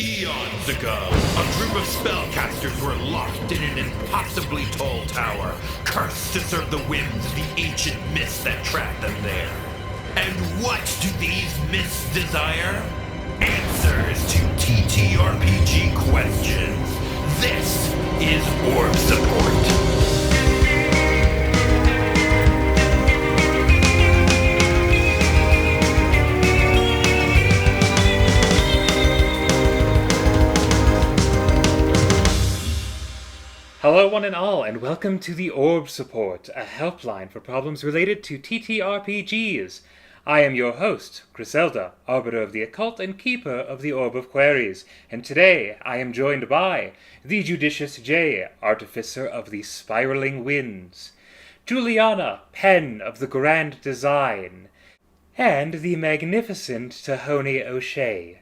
Eons ago, a group of spellcasters were locked in an impossibly tall tower, cursed to serve the whims of the ancient myths that trapped them there. And what do these myths desire? Answers to TTRPG questions. This is Orb Support. Hello one and all, and welcome to the Orb Support, a helpline for problems related to TTRPGs. I am your host, Griselda, Arbiter of the Occult and Keeper of the Orb of Queries, and today I am joined by the Judicious J, Artificer of the Spiraling Winds, Juliana, Pen of the Grand Design, and the magnificent Tahoni O'Shea.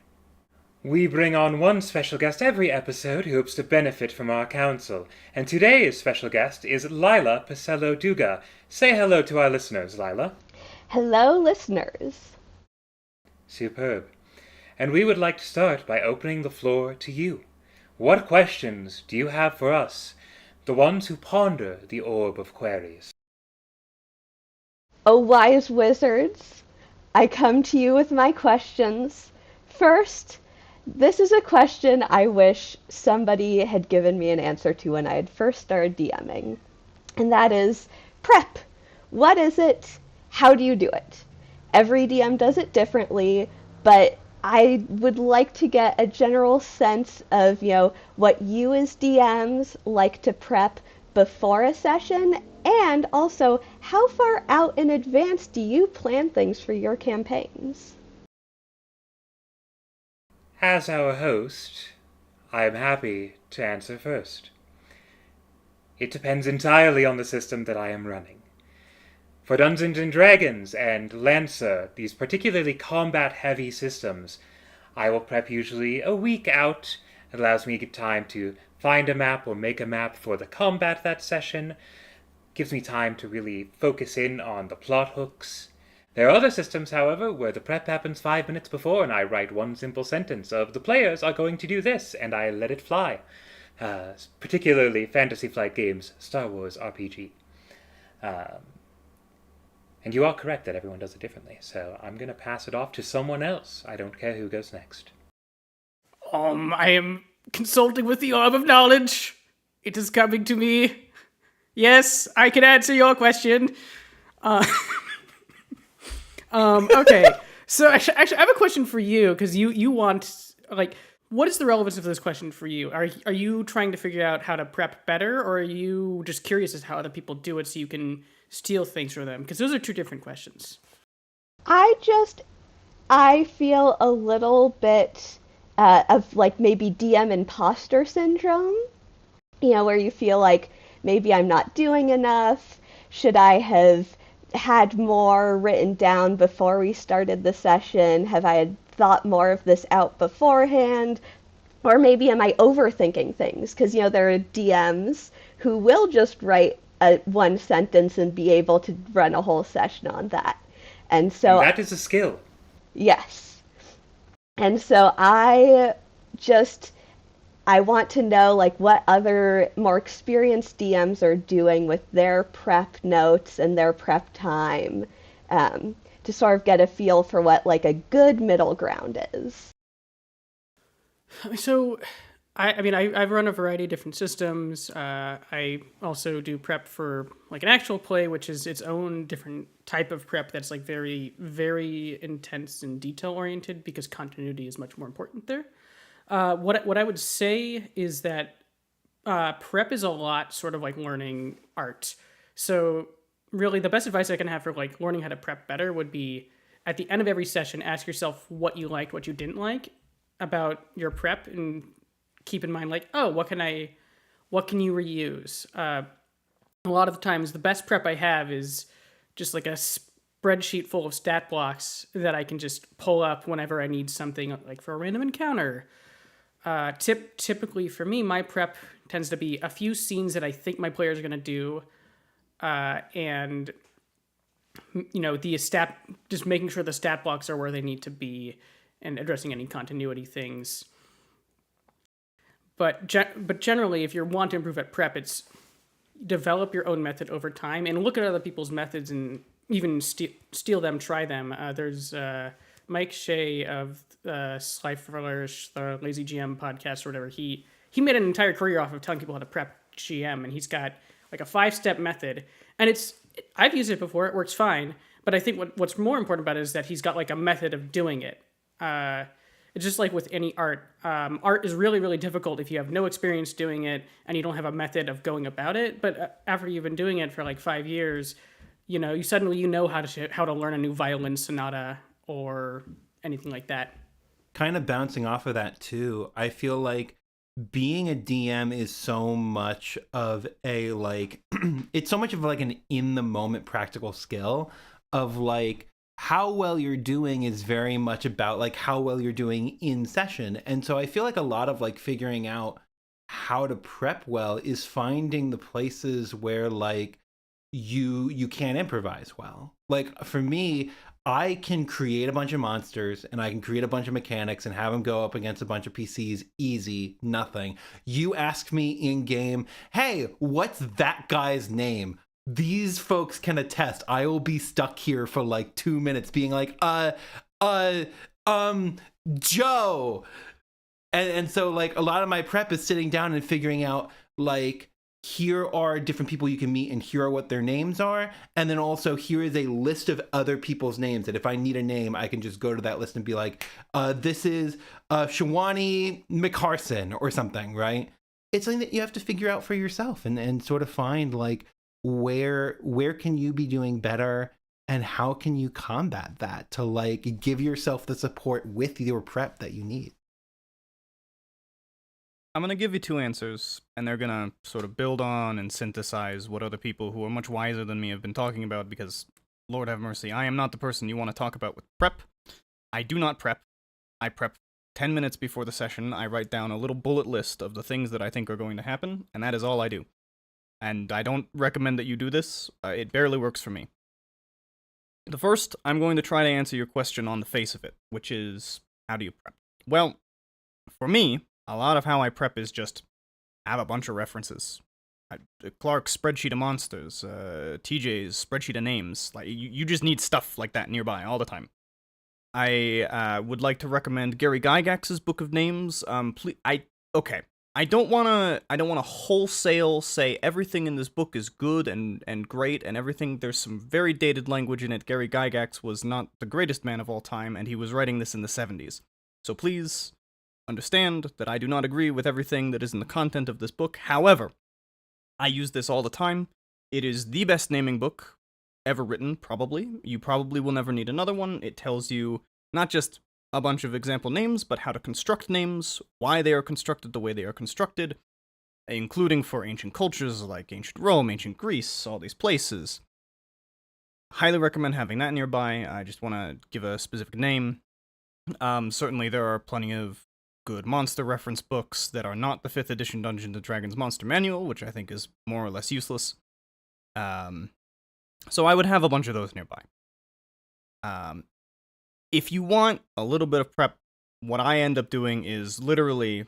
We bring on one special guest every episode who hopes to benefit from our counsel, and today's special guest is Lila Pisello Duga. Say hello to our listeners, Lila. Hello, listeners. Superb. And we would like to start by opening the floor to you. What questions do you have for us, the ones who ponder the Orb of Queries? O wise wizards, I come to you with my questions. First, this is a question I wish somebody had given me an answer to when I had first started DMing. And that is, prep. What is it? How do you do it? Every DM does it differently, but I would like to get a general sense of, what you as DMs like to prep before a session, and also how far out in advance do you plan things for your campaigns? As our host, I am happy to answer first. It depends entirely on the system that I am running. For Dungeons & Dragons and Lancer, these particularly combat-heavy systems, I will prep usually a week out. It allows me time to find a map or make a map for the combat that session. Gives me time to really focus in on the plot hooks. There are other systems, however, where the prep happens 5 minutes before and I write one simple sentence of the players are going to do this and I let it fly. Particularly Fantasy Flight Games, Star Wars RPG. And you are correct that everyone does it differently, so I'm going to pass it off to someone else. I don't care who goes next. I am consulting with the Orb of Knowledge. It is coming to me. Yes, I can answer your question. Okay, so actually, I have a question for you, because you want, what is the relevance of this question for you? Are you trying to figure out how to prep better, or are you just curious as to how other people do it so you can steal things from them? Because those are two different questions. I feel a little bit of maybe DM imposter syndrome, where you feel like maybe I'm not doing enough. Should I have had more written down before we started the session? Have I had thought more of this out beforehand? Or maybe am I overthinking things? Because, there are DMs who will just write one sentence and be able to run a whole session on that. And so... that is a skill. Yes. And so I want to know what other more experienced DMs are doing with their prep notes and their prep time, to sort of get a feel for what a good middle ground is. So, I've run a variety of different systems. I also do prep for an actual play, which is its own different type of prep that's very, very intense and detail oriented, because continuity is much more important there. What I would say is that prep is a lot sort of like learning art. So really the best advice I can have for learning how to prep better would be, at the end of every session, ask yourself what you liked, what you didn't like about your prep, and keep in mind what can you reuse? A lot of the times the best prep I have is just a spreadsheet full of stat blocks that I can just pull up whenever I need something, for a random encounter. Typically for me, my prep tends to be a few scenes that I think my players are going to do, and just making sure the stat blocks are where they need to be and addressing any continuity things. But generally, if you want to improve at prep, it's develop your own method over time and look at other people's methods and even steal them, try them. There's Mike Shea of Sly Flourish, the Lazy GM podcast or whatever. He made an entire career off of telling people how to prep GM, and he's got like a 5-step method. And I've used it before. It works fine. But I think what's more important about it is that he's got like a method of doing it. It's just like with any art. Art is really, really difficult if you have no experience doing it and you don't have a method of going about it. But after you've been doing it for like 5 years, you suddenly know how to learn a new violin sonata or anything like that. Kind of bouncing off of that too, I feel like being a DM is so much of a like it's so much of like an in the moment practical skill of like how well you're doing is very much about like how well you're doing in session. And so I feel like a lot of like figuring out how to prep well is finding the places where like you can improvise well. Like for me, I can create a bunch of monsters and I can create a bunch of mechanics and have them go up against a bunch of PCs. Easy, nothing. You ask me in game, hey, what's that guy's name? These folks can attest. I will be stuck here for like 2 minutes being like, Joe. And so like a lot of my prep is sitting down and figuring out like, here are different people you can meet and here are what their names are. And then also here is a list of other people's names that if I need a name, I can just go to that list and be like, this is Shawani McCarson or something, right? It's something that you have to figure out for yourself and sort of find like, where can you be doing better and how can you combat that to like give yourself the support with your prep that you need. I'm going to give you 2 answers, and they're going to sort of build on and synthesize what other people who are much wiser than me have been talking about, because, Lord have mercy, I am not the person you want to talk about with prep. I do not prep. I prep 10 minutes before the session. I write down a little bullet list of the things that I think are going to happen, and that is all I do. And I don't recommend that you do this. It barely works for me. The first, I'm going to try to answer your question on the face of it, which is, how do you prep? Well, for me, a lot of how I prep is just have a bunch of references. Clark's spreadsheet of monsters, TJ's spreadsheet of names. Like you just need stuff like that nearby all the time. I would like to recommend Gary Gygax's Book of Names. I don't wanna wholesale say everything in this book is good and great and everything. There's some very dated language in it. Gary Gygax was not the greatest man of all time, and he was writing this in the 70s. So please understand that I do not agree with everything that is in the content of this book. However, I use this all the time. It is the best naming book ever written, probably. You probably will never need another one. It tells you not just a bunch of example names, but how to construct names, why they are constructed the way they are constructed, including for ancient cultures like ancient Rome, ancient Greece, all these places. Highly recommend having that nearby. I just want to give a specific name. Certainly there are plenty of good monster reference books that are not the 5th edition Dungeons & Dragons Monster Manual, which I think is more or less useless. So I would have a bunch of those nearby. If you want a little bit of prep, what I end up doing is literally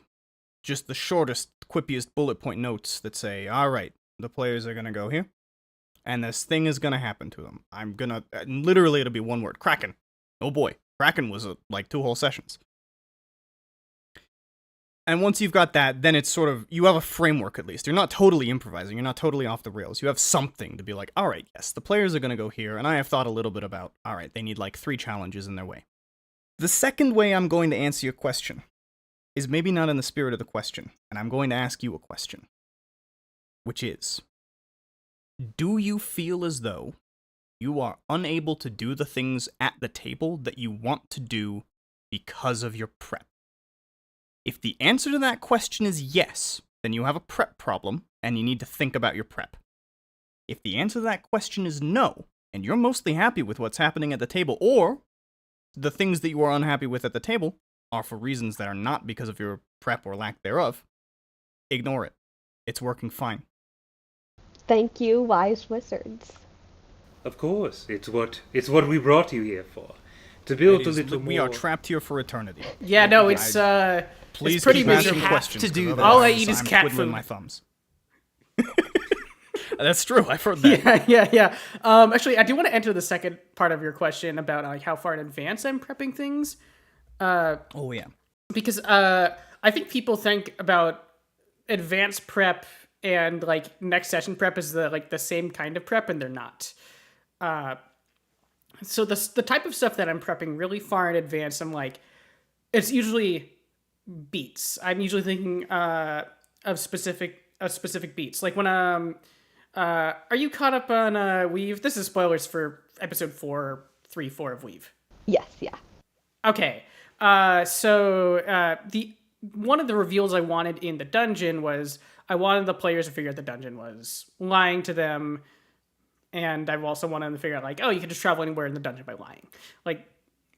just the shortest, quippiest bullet point notes that say, alright, the players are gonna go here, and this thing is gonna happen to them. Literally it'll be one word, Kraken. Oh boy, Kraken was like 2 whole sessions. And once you've got that, then it's sort of, you have a framework at least. You're not totally improvising, you're not totally off the rails. You have something to be like, alright, yes, the players are going to go here, and I have thought a little bit about, alright, they need like 3 challenges in their way. The second way I'm going to answer your question is maybe not in the spirit of the question, and I'm going to ask you a question. Which is, do you feel as though you are unable to do the things at the table that you want to do because of your prep? If the answer to that question is yes, then you have a prep problem, and you need to think about your prep. If the answer to that question is no, and you're mostly happy with what's happening at the table, or the things that you are unhappy with at the table are for reasons that are not because of your prep or lack thereof, ignore it. It's working fine. Thank you, wise wizards. Of course, it's what we brought you here for. To build a little more. We are trapped here for eternity. Yeah, no, it's Please pretty keep asking miserable. questions. To do 'cause that. All I otherwise eat is I'm cat twiddling food. my thumbs. That's true. I've heard that. Yeah. Actually, I do want to enter the second part of your question about like how far in advance I'm prepping things. Oh yeah. Because I think people think about advanced prep and like next session prep as the same kind of prep, and they're not. So the type of stuff that I'm prepping really far in advance, I'm like, it's usually beats. I'm usually thinking of specific beats. Like when are you caught up on Weave? This is spoilers for episode 4 of Weave. Yes, yeah. Okay. So the one of the reveals I wanted in the dungeon was I wanted the players to figure out the dungeon was lying to them, and I also wanted them to figure out like, oh, you can just travel anywhere in the dungeon by lying. Like,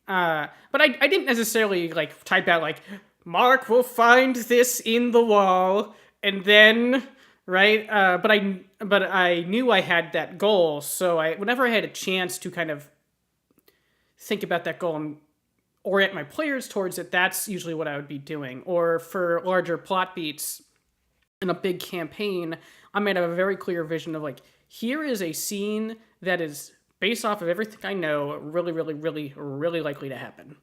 but I didn't necessarily like type out like Mark will find this in the wall, and then right. But I knew I had that goal, so whenever I had a chance to kind of think about that goal and orient my players towards it, that's usually what I would be doing. Or for larger plot beats in a big campaign, I might have a very clear vision of like, here is a scene that is based off of everything I know, really, really, really, really likely to happen.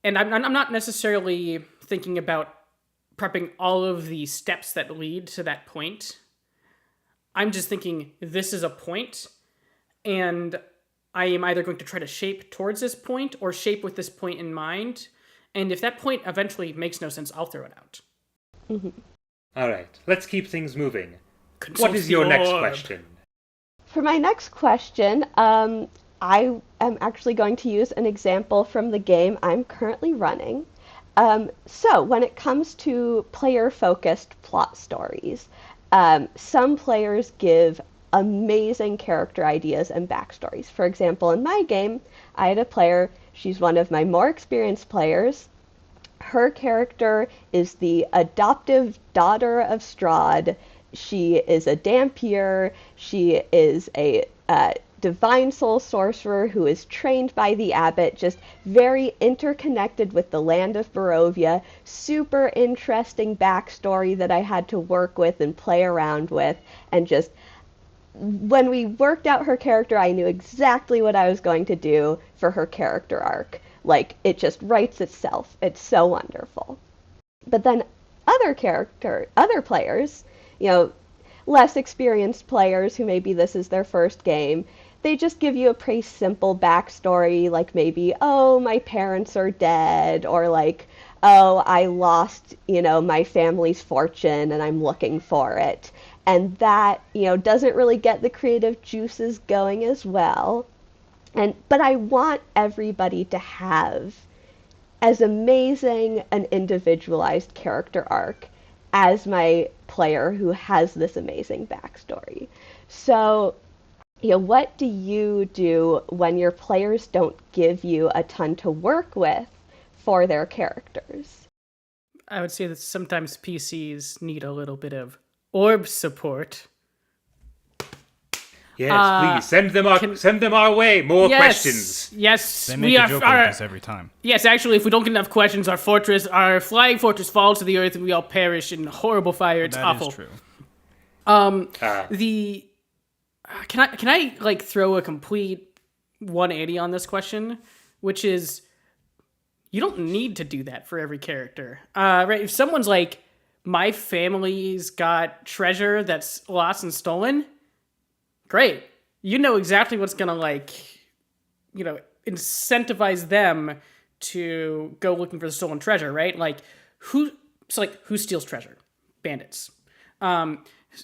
And I'm not necessarily thinking about prepping all of the steps that lead to that point. I'm just thinking this is a point, and I am either going to try to shape towards this point or shape with this point in mind. And if that point eventually makes no sense, I'll throw it out. Mm-hmm. All right, let's keep things moving. Consult What is the your next orb. question? For my next question, I am actually going to use an example from the game I'm currently running. So when it comes to player-focused plot stories, some players give amazing character ideas and backstories. For example, in my game, I had a player, she's one of my more experienced players. Her character is the adoptive daughter of Strahd. She is a Dampier. She is a divine soul sorcerer who is trained by the abbot, just very interconnected with the land of Barovia. Super interesting backstory that I had to work with and play around with, and just when we worked out her character, I knew exactly what I was going to do for her character arc. Like, it just writes itself. It's so wonderful. But then other players, less experienced players who maybe this is their first game, they just give you a pretty simple backstory, like maybe, oh, my parents are dead, or like, oh, I lost, my family's fortune and I'm looking for it. And that, doesn't really get the creative juices going as well. But I want everybody to have as amazing an individualized character arc as my player who has this amazing backstory. So, what do you do when your players don't give you a ton to work with for their characters? I would say that sometimes PCs need a little bit of orb support. Yes, please send them our way. More questions. Yes, They make a joke like this every time. Yes, actually, if we don't get enough questions, our flying fortress falls to the earth, and we all perish in horrible fire. It's awful. That is true. Can I like throw a complete 180 on this question, which is you don't need to do that for every character, right? If someone's like, my family's got treasure that's lost and stolen, great. You know exactly what's gonna incentivize them to go looking for the stolen treasure, right? Like who steals treasure? Bandits.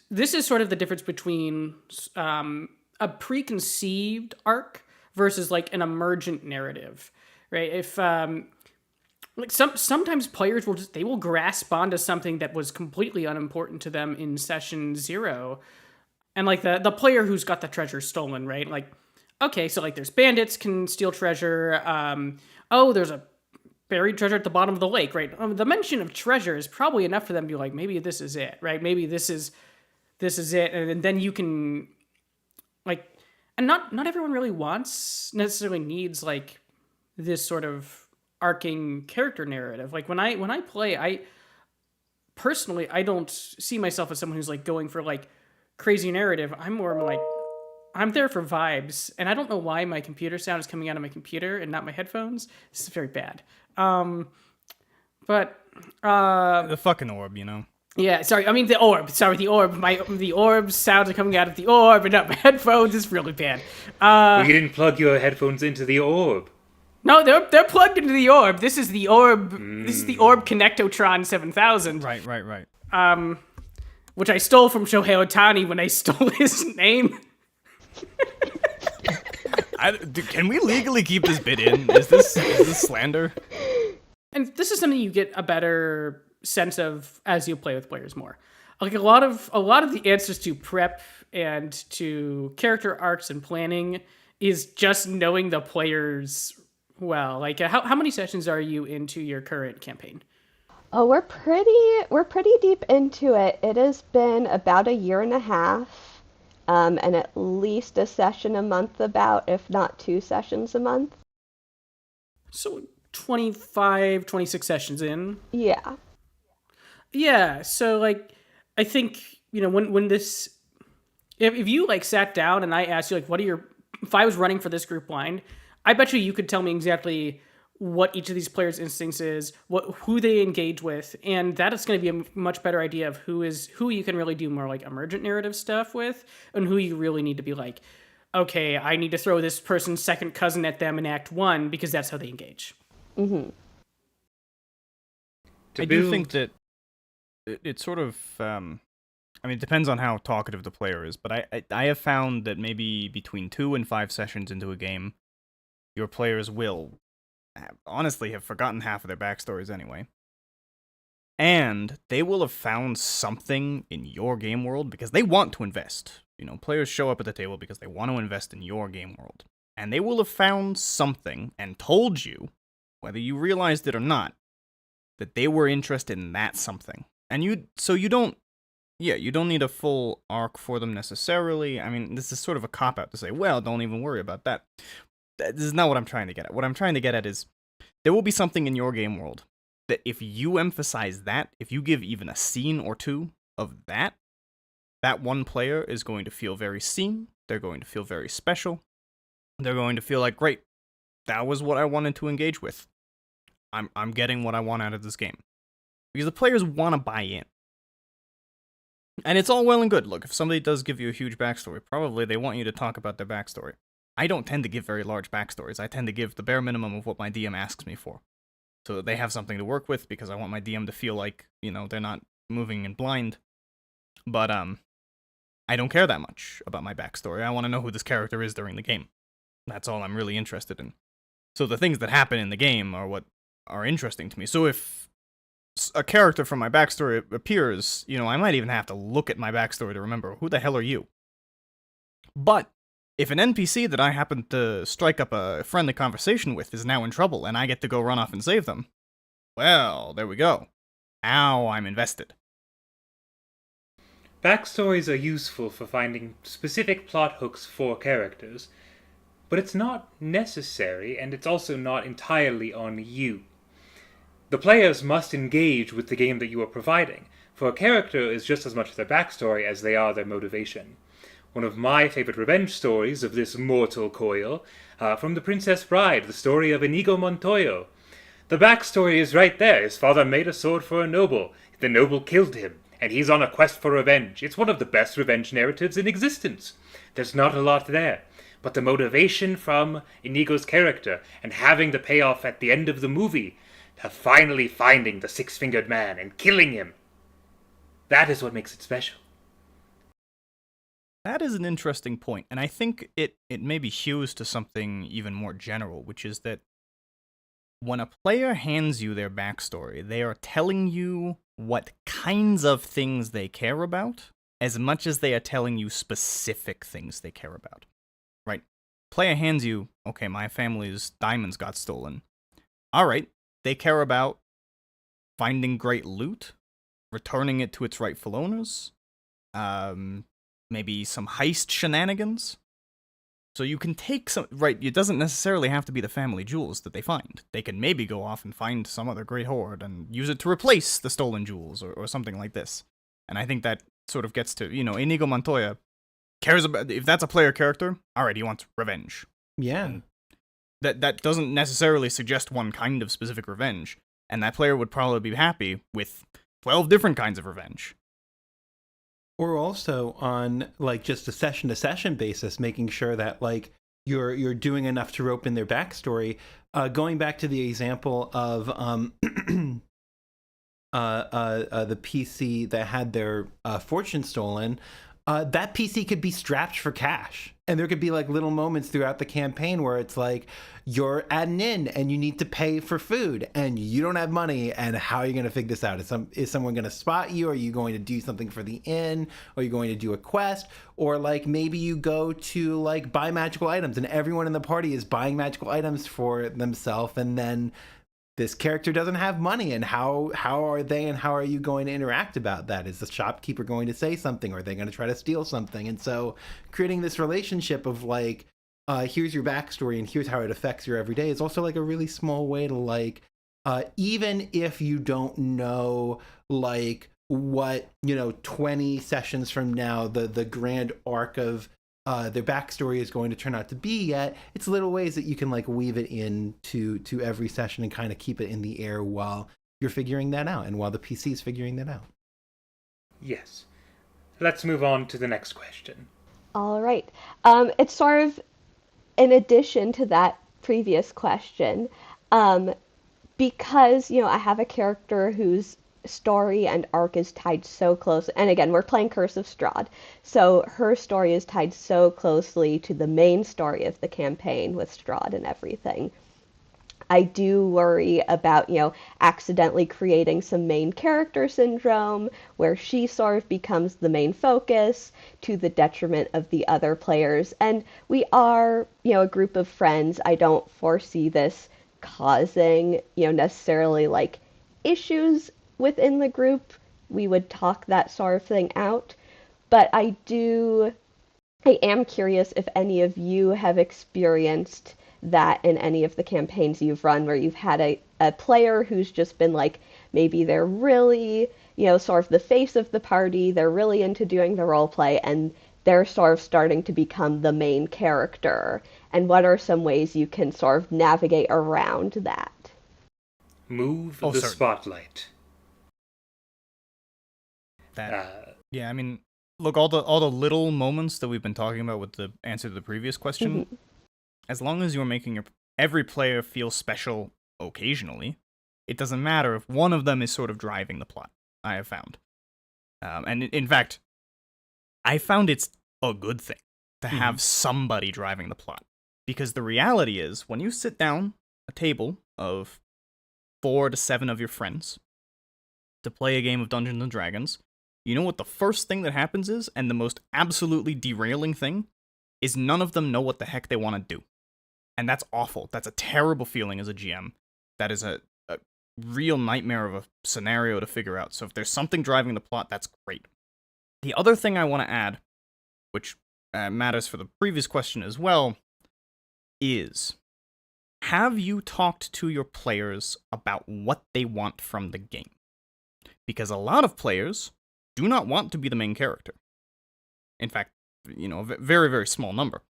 This is sort of the difference between a preconceived arc versus like an emergent narrative, right? If sometimes players will grasp onto something that was completely unimportant to them in session 0, and like the player who's got the treasure stolen, right? Like, okay, so like there's bandits can steal treasure. Oh, there's a buried treasure at the bottom of the lake, right? The mention of treasure is probably enough for them to be like, maybe this is it, right? Maybe this is it, and then you can like, and not everyone really necessarily needs like this sort of arcing character narrative. Like when I play, personally, I don't see myself as someone who's like going for like crazy narrative. I'm more like I'm there for vibes, and I don't know why my computer sound is coming out of my computer and not my headphones. This is very bad. But The fucking orb, you know. yeah, sorry. I mean the orb. Sorry, the orb. The orb sounds are coming out of the orb and not my headphones. It's really bad. Well, you didn't plug your headphones into the orb. No, they're plugged into the orb. This is the orb. This is the orb Connectotron 7000. Right. Which I stole from Shohei Ohtani when I stole his name. Can we legally keep this bit in? Is this slander? And this is something you get a better sense of as you play with players more. Like a lot of the answers to prep and to character arcs and planning is just knowing the players well. Like how many sessions are you into your current campaign? Oh, we're pretty deep into it. It has been about a year and a half, and at least a session a month, about, if not 2 sessions a month. So 25, 26 sessions in. Yeah. Yeah, so like I think, when this if you like sat down and I asked you like if I was running for this group blind, I bet you could tell me exactly what each of these players' instincts is, who they engage with, and that is going to be a much better idea of who you can really do more like emergent narrative stuff with, and who you really need to be like, okay, I need to throw this person's second cousin at them in Act 1 because that's how they engage. Mm-hmm. I do think that it's sort of, it depends on how talkative the player is, but I have found that maybe between 2 and 5 sessions into a game, your players will honestly have forgotten half of their backstories anyway. And they will have found something in your game world because they want to invest. Players show up at the table because they want to invest in your game world. And they will have found something and told you, whether you realized it or not, that they were interested in that something. And you don't need a full arc for them necessarily. I mean, this is sort of a cop-out to say, well, don't even worry about that. This is not what I'm trying to get at. What I'm trying to get at is, there will be something in your game world that if you emphasize that, if you give even a scene or two of that one player is going to feel very seen, they're going to feel very special, they're going to feel like, great, that was what I wanted to engage with. I'm getting what I want out of this game. Because the players want to buy in. And it's all well and good. Look, if somebody does give you a huge backstory, probably they want you to talk about their backstory. I don't tend to give very large backstories. I tend to give the bare minimum of what my DM asks me for. So that they have something to work with, because I want my DM to feel like, they're not moving in blind. But, I don't care that much about my backstory. I want to know who this character is during the game. That's all I'm really interested in. So the things that happen in the game are what are interesting to me. So if a character from my backstory appears, I might even have to look at my backstory to remember, who the hell are you? But if an NPC that I happen to strike up a friendly conversation with is now in trouble and I get to go run off and save them, well, there we go. Now I'm invested. Backstories are useful for finding specific plot hooks for characters, but it's not necessary, and it's also not entirely on you. The players must engage with the game that you are providing, for a character is just as much their backstory as they are their motivation. One of my favorite revenge stories of this mortal coil, from The Princess Bride, the story of Inigo Montoya. The backstory is right there. His father made a sword for a noble. The noble killed him, and he's on a quest for revenge. It's one of the best revenge narratives in existence. There's not a lot there, but the motivation from Inigo's character, and having the payoff at the end of the movie, of finally finding the six-fingered man and killing him, that is what makes it special. That is an interesting point, and I think it maybe hews to something even more general, which is that when a player hands you their backstory, they are telling you what kinds of things they care about, as much as they are telling you specific things they care about. Right? Player hands you, okay, my family's diamonds got stolen. Alright, they care about finding great loot, returning it to its rightful owners, maybe some heist shenanigans. So you can take some, right, it doesn't necessarily have to be the family jewels that they find. They can maybe go off and find some other great hoard and use it to replace the stolen jewels or something like this. And I think that sort of gets to, Inigo Montoya cares about, if that's a player character, alright, he wants revenge. Yeah. And that doesn't necessarily suggest one kind of specific revenge. And that player would probably be happy with 12 different kinds of revenge. Or also on like just a session to session basis, making sure that like you're doing enough to rope in their backstory. Going back to the example of the PC that had their fortune stolen, that PC could be strapped for cash. And there could be like little moments throughout the campaign where it's like you're at an inn and you need to pay for food and you don't have money, and how are you going to figure this out? Is someone going to spot you? Are you going to do something for the inn? Are you going to do a quest? Or like maybe you go to like buy magical items and everyone in the party is buying magical items for themselves, and then this character doesn't have money, and how are they and how are you going to interact about that? Is the shopkeeper going to say something, or are they going to try to steal something? And so creating this relationship of like, here's your backstory and here's how it affects your everyday is also like a really small way to like, even if you don't know like what 20 sessions from now the grand arc of their backstory is going to turn out to be yet, it's little ways that you can like weave it into every session and kind of keep it in the air while you're figuring that out and while the PC is figuring that out. Yes. Let's move on to the next question. All right. It's sort of in addition to that previous question, because, I have a character whose story and arc is tied so close, and again, we're playing Curse of Strahd, so her story is tied so closely to the main story of the campaign with Strahd and everything. I do worry about, accidentally creating some main character syndrome where she sort of becomes the main focus to the detriment of the other players. And we are, a group of friends. I don't foresee this causing, necessarily like issues within the group. We would talk that sort of thing out. But I am curious if any of you have experienced that in any of the campaigns you've run where you've had a player who's just been like, maybe they're really, sort of the face of the party, they're really into doing the role play, and they're sort of starting to become the main character. And what are some ways you can sort of navigate around that? Move the certainly. spotlight. Yeah, I mean, look, all the little moments that we've been talking about with the answer to the previous question, as long as you're making every player feel special occasionally, it doesn't matter if one of them is sort of driving the plot, I have found. And in fact, I found it's a good thing to have somebody driving the plot. Because the reality is, when you sit down a table of 4 to 7 of your friends to play a game of Dungeons & Dragons, you know what the first thing that happens is, and the most absolutely derailing thing, is none of them know what the heck they want to do. And that's awful. That's a terrible feeling as a GM. That is a real nightmare of a scenario to figure out. So if there's something driving the plot, that's great. The other thing I want to add, which matters for the previous question as well, is, have you talked to your players about what they want from the game? Because a lot of players do not want to be the main character. In fact, a very, very small number.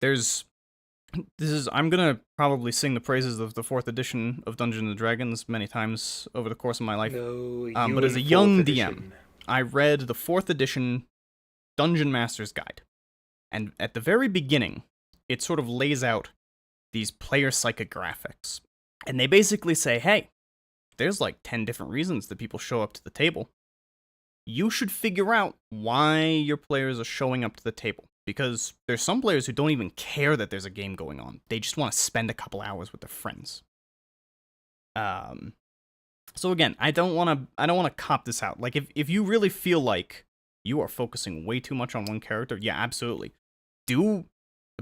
I'm gonna probably sing the praises of the 4th edition of Dungeons & Dragons many times over the course of my life. No, but as a young DM, I read the 4th edition Dungeon Master's Guide. And at the very beginning, it sort of lays out these player psychographics. And they basically say, hey, there's like 10 different reasons that people show up to the table. You should figure out why your players are showing up to the table. Because there's some players who don't even care that there's a game going on. They just want to spend a couple hours with their friends. So again, I don't want to cop this out. Like if you really feel like you are focusing way too much on one character, yeah, absolutely.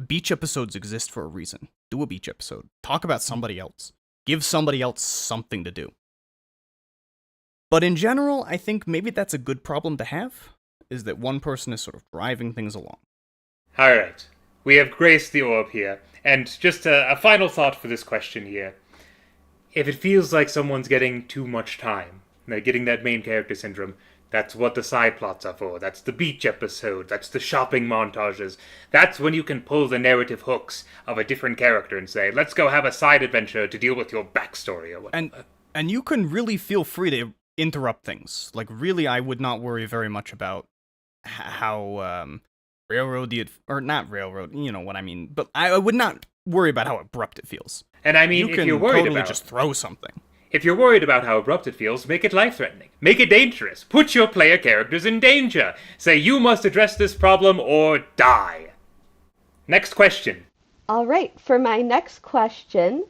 Beach episodes exist for a reason. Do a beach episode. Talk about somebody else. Give somebody else something to do. But in general, I think maybe that's a good problem to have, is that one person is sort of driving things along. Alright, We have graced the orb here. And just a final thought for this question here. If it feels like someone's getting too much time, they're getting that main character syndrome, that's what the side plots are for. That's the beach episode. That's the shopping montages. That's when you can pull the narrative hooks of a different character and say, let's go have a side adventure to deal with your backstory or whatever. And you can really feel free to interrupt things. Like, really, I would not worry very much about how railroad, or not railroad, you know what I mean. But I would not worry about how abrupt it feels. And I mean, you if can you're worried totally about just throw something. If you're worried about how abrupt it feels, make it life-threatening. Make it dangerous. Put your player characters in danger. Say you must address this problem or die. Next question. All right, for my next question,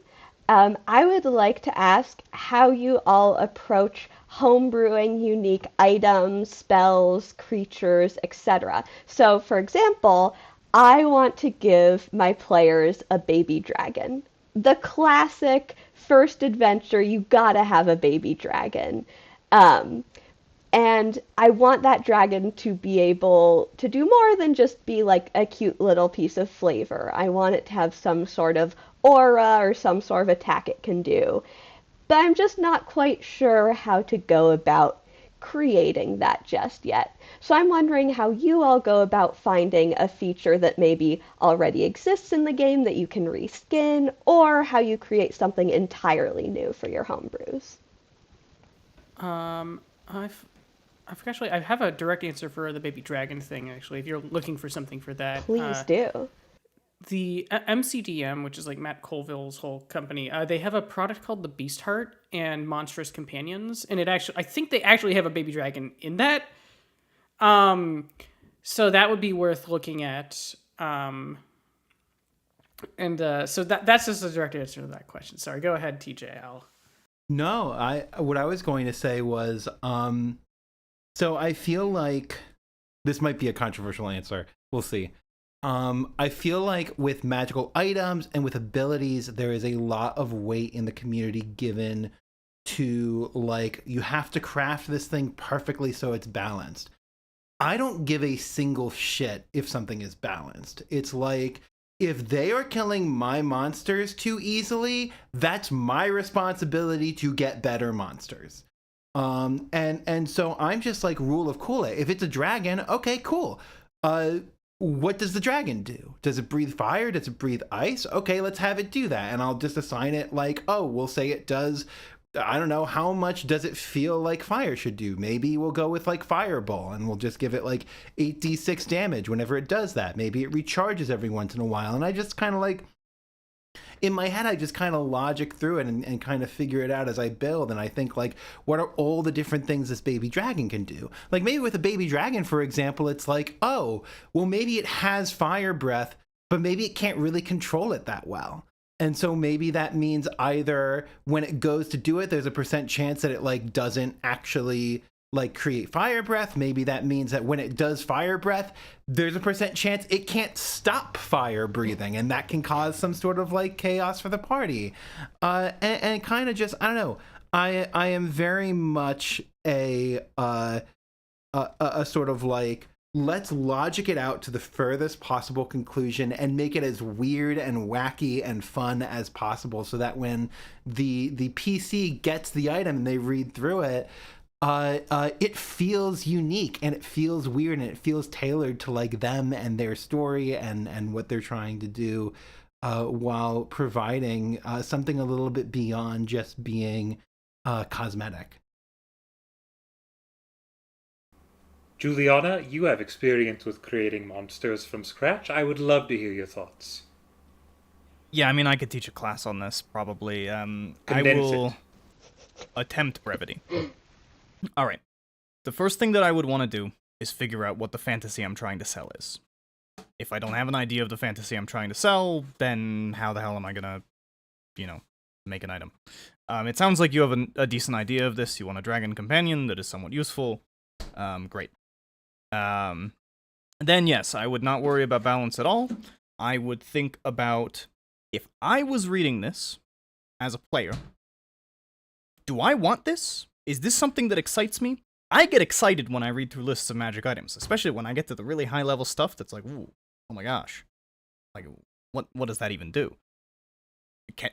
I would like to ask how you all approach homebrewing unique items, spells, creatures, etc. So, for example, I want to give my players a baby dragon. The classic first adventure, you gotta have a baby dragon. And I want that dragon to be able to do more than just be like a cute little piece of flavor. I want it to have some sort of aura or some sort of attack it can do. But I'm just not quite sure how to go about creating that just yet. So I'm wondering how you all go about finding a feature that maybe already exists in the game that you can reskin, or how you create something entirely new for your homebrews. I have a direct answer for the baby dragon thing, actually, if you're looking for something for that. Please do. The MCDM, which is like Matt Colville's whole company, they have a product called the Beast Heart and Monstrous Companions, and I think they actually have a baby dragon in that. So that would be worth looking at. So that's just a direct answer to that question. Sorry, go ahead, TJ. No, what I was going to say was, so I feel like this might be a controversial answer. We'll see. I feel like with magical items and with abilities, there is a lot of weight in the community given to, like, you have to craft this thing perfectly so it's balanced. I don't give a single shit if something is balanced. It's like, if they are killing my monsters too easily, that's my responsibility to get better monsters. And so I'm just like, rule of cool it. If it's a dragon, okay, cool. What does the dragon do? Does it breathe fire? Does it breathe ice? Okay, let's have it do that. And I'll just assign it like, oh, we'll say it does, I don't know, how much does it feel like fire should do? Maybe we'll go with like fireball and we'll just give it like 8d6 damage whenever it does that. Maybe it recharges every once in a while. And I just kind of like, in my head, I just kind of logic through it and kind of figure it out as I build. And I think, like, what are all the different things this baby dragon can do? Like, maybe with a baby dragon, for example, it's like, oh, well, maybe it has fire breath, but maybe it can't really control it that well. And so maybe that means either when it goes to do it, there's a % chance that it, like, doesn't actually, like, create fire breath. Maybe that means that when it does fire breath, there's a % chance it can't stop fire breathing, and that can cause some sort of like chaos for the party. And kind of just, I don't know, I am very much a sort of like, let's logic it out to the furthest possible conclusion and make it as weird and wacky and fun as possible, so that when the PC gets the item and they read through it, it feels unique and it feels weird and it feels tailored to like them and their story and what they're trying to do, while providing something a little bit beyond just being cosmetic. Juliana, you have experience with creating monsters from scratch. I would love to hear your thoughts. Yeah, I mean, I could teach a class on this, probably. I Condense will it. attempt brevity. All right. The first thing that I would want to do is figure out what the fantasy I'm trying to sell is. If I don't have an idea of the fantasy I'm trying to sell, then how the hell am I gonna, make an item? It sounds like you have a decent idea of this. You want a dragon companion that is somewhat useful. Great. Then yes, I would not worry about balance at all. I would think about, if I was reading this as a player, do I want this? Is this something that excites me? I get excited when I read through lists of magic items, especially when I get to the really high level stuff that's like, ooh, oh my gosh. Like, what does that even do?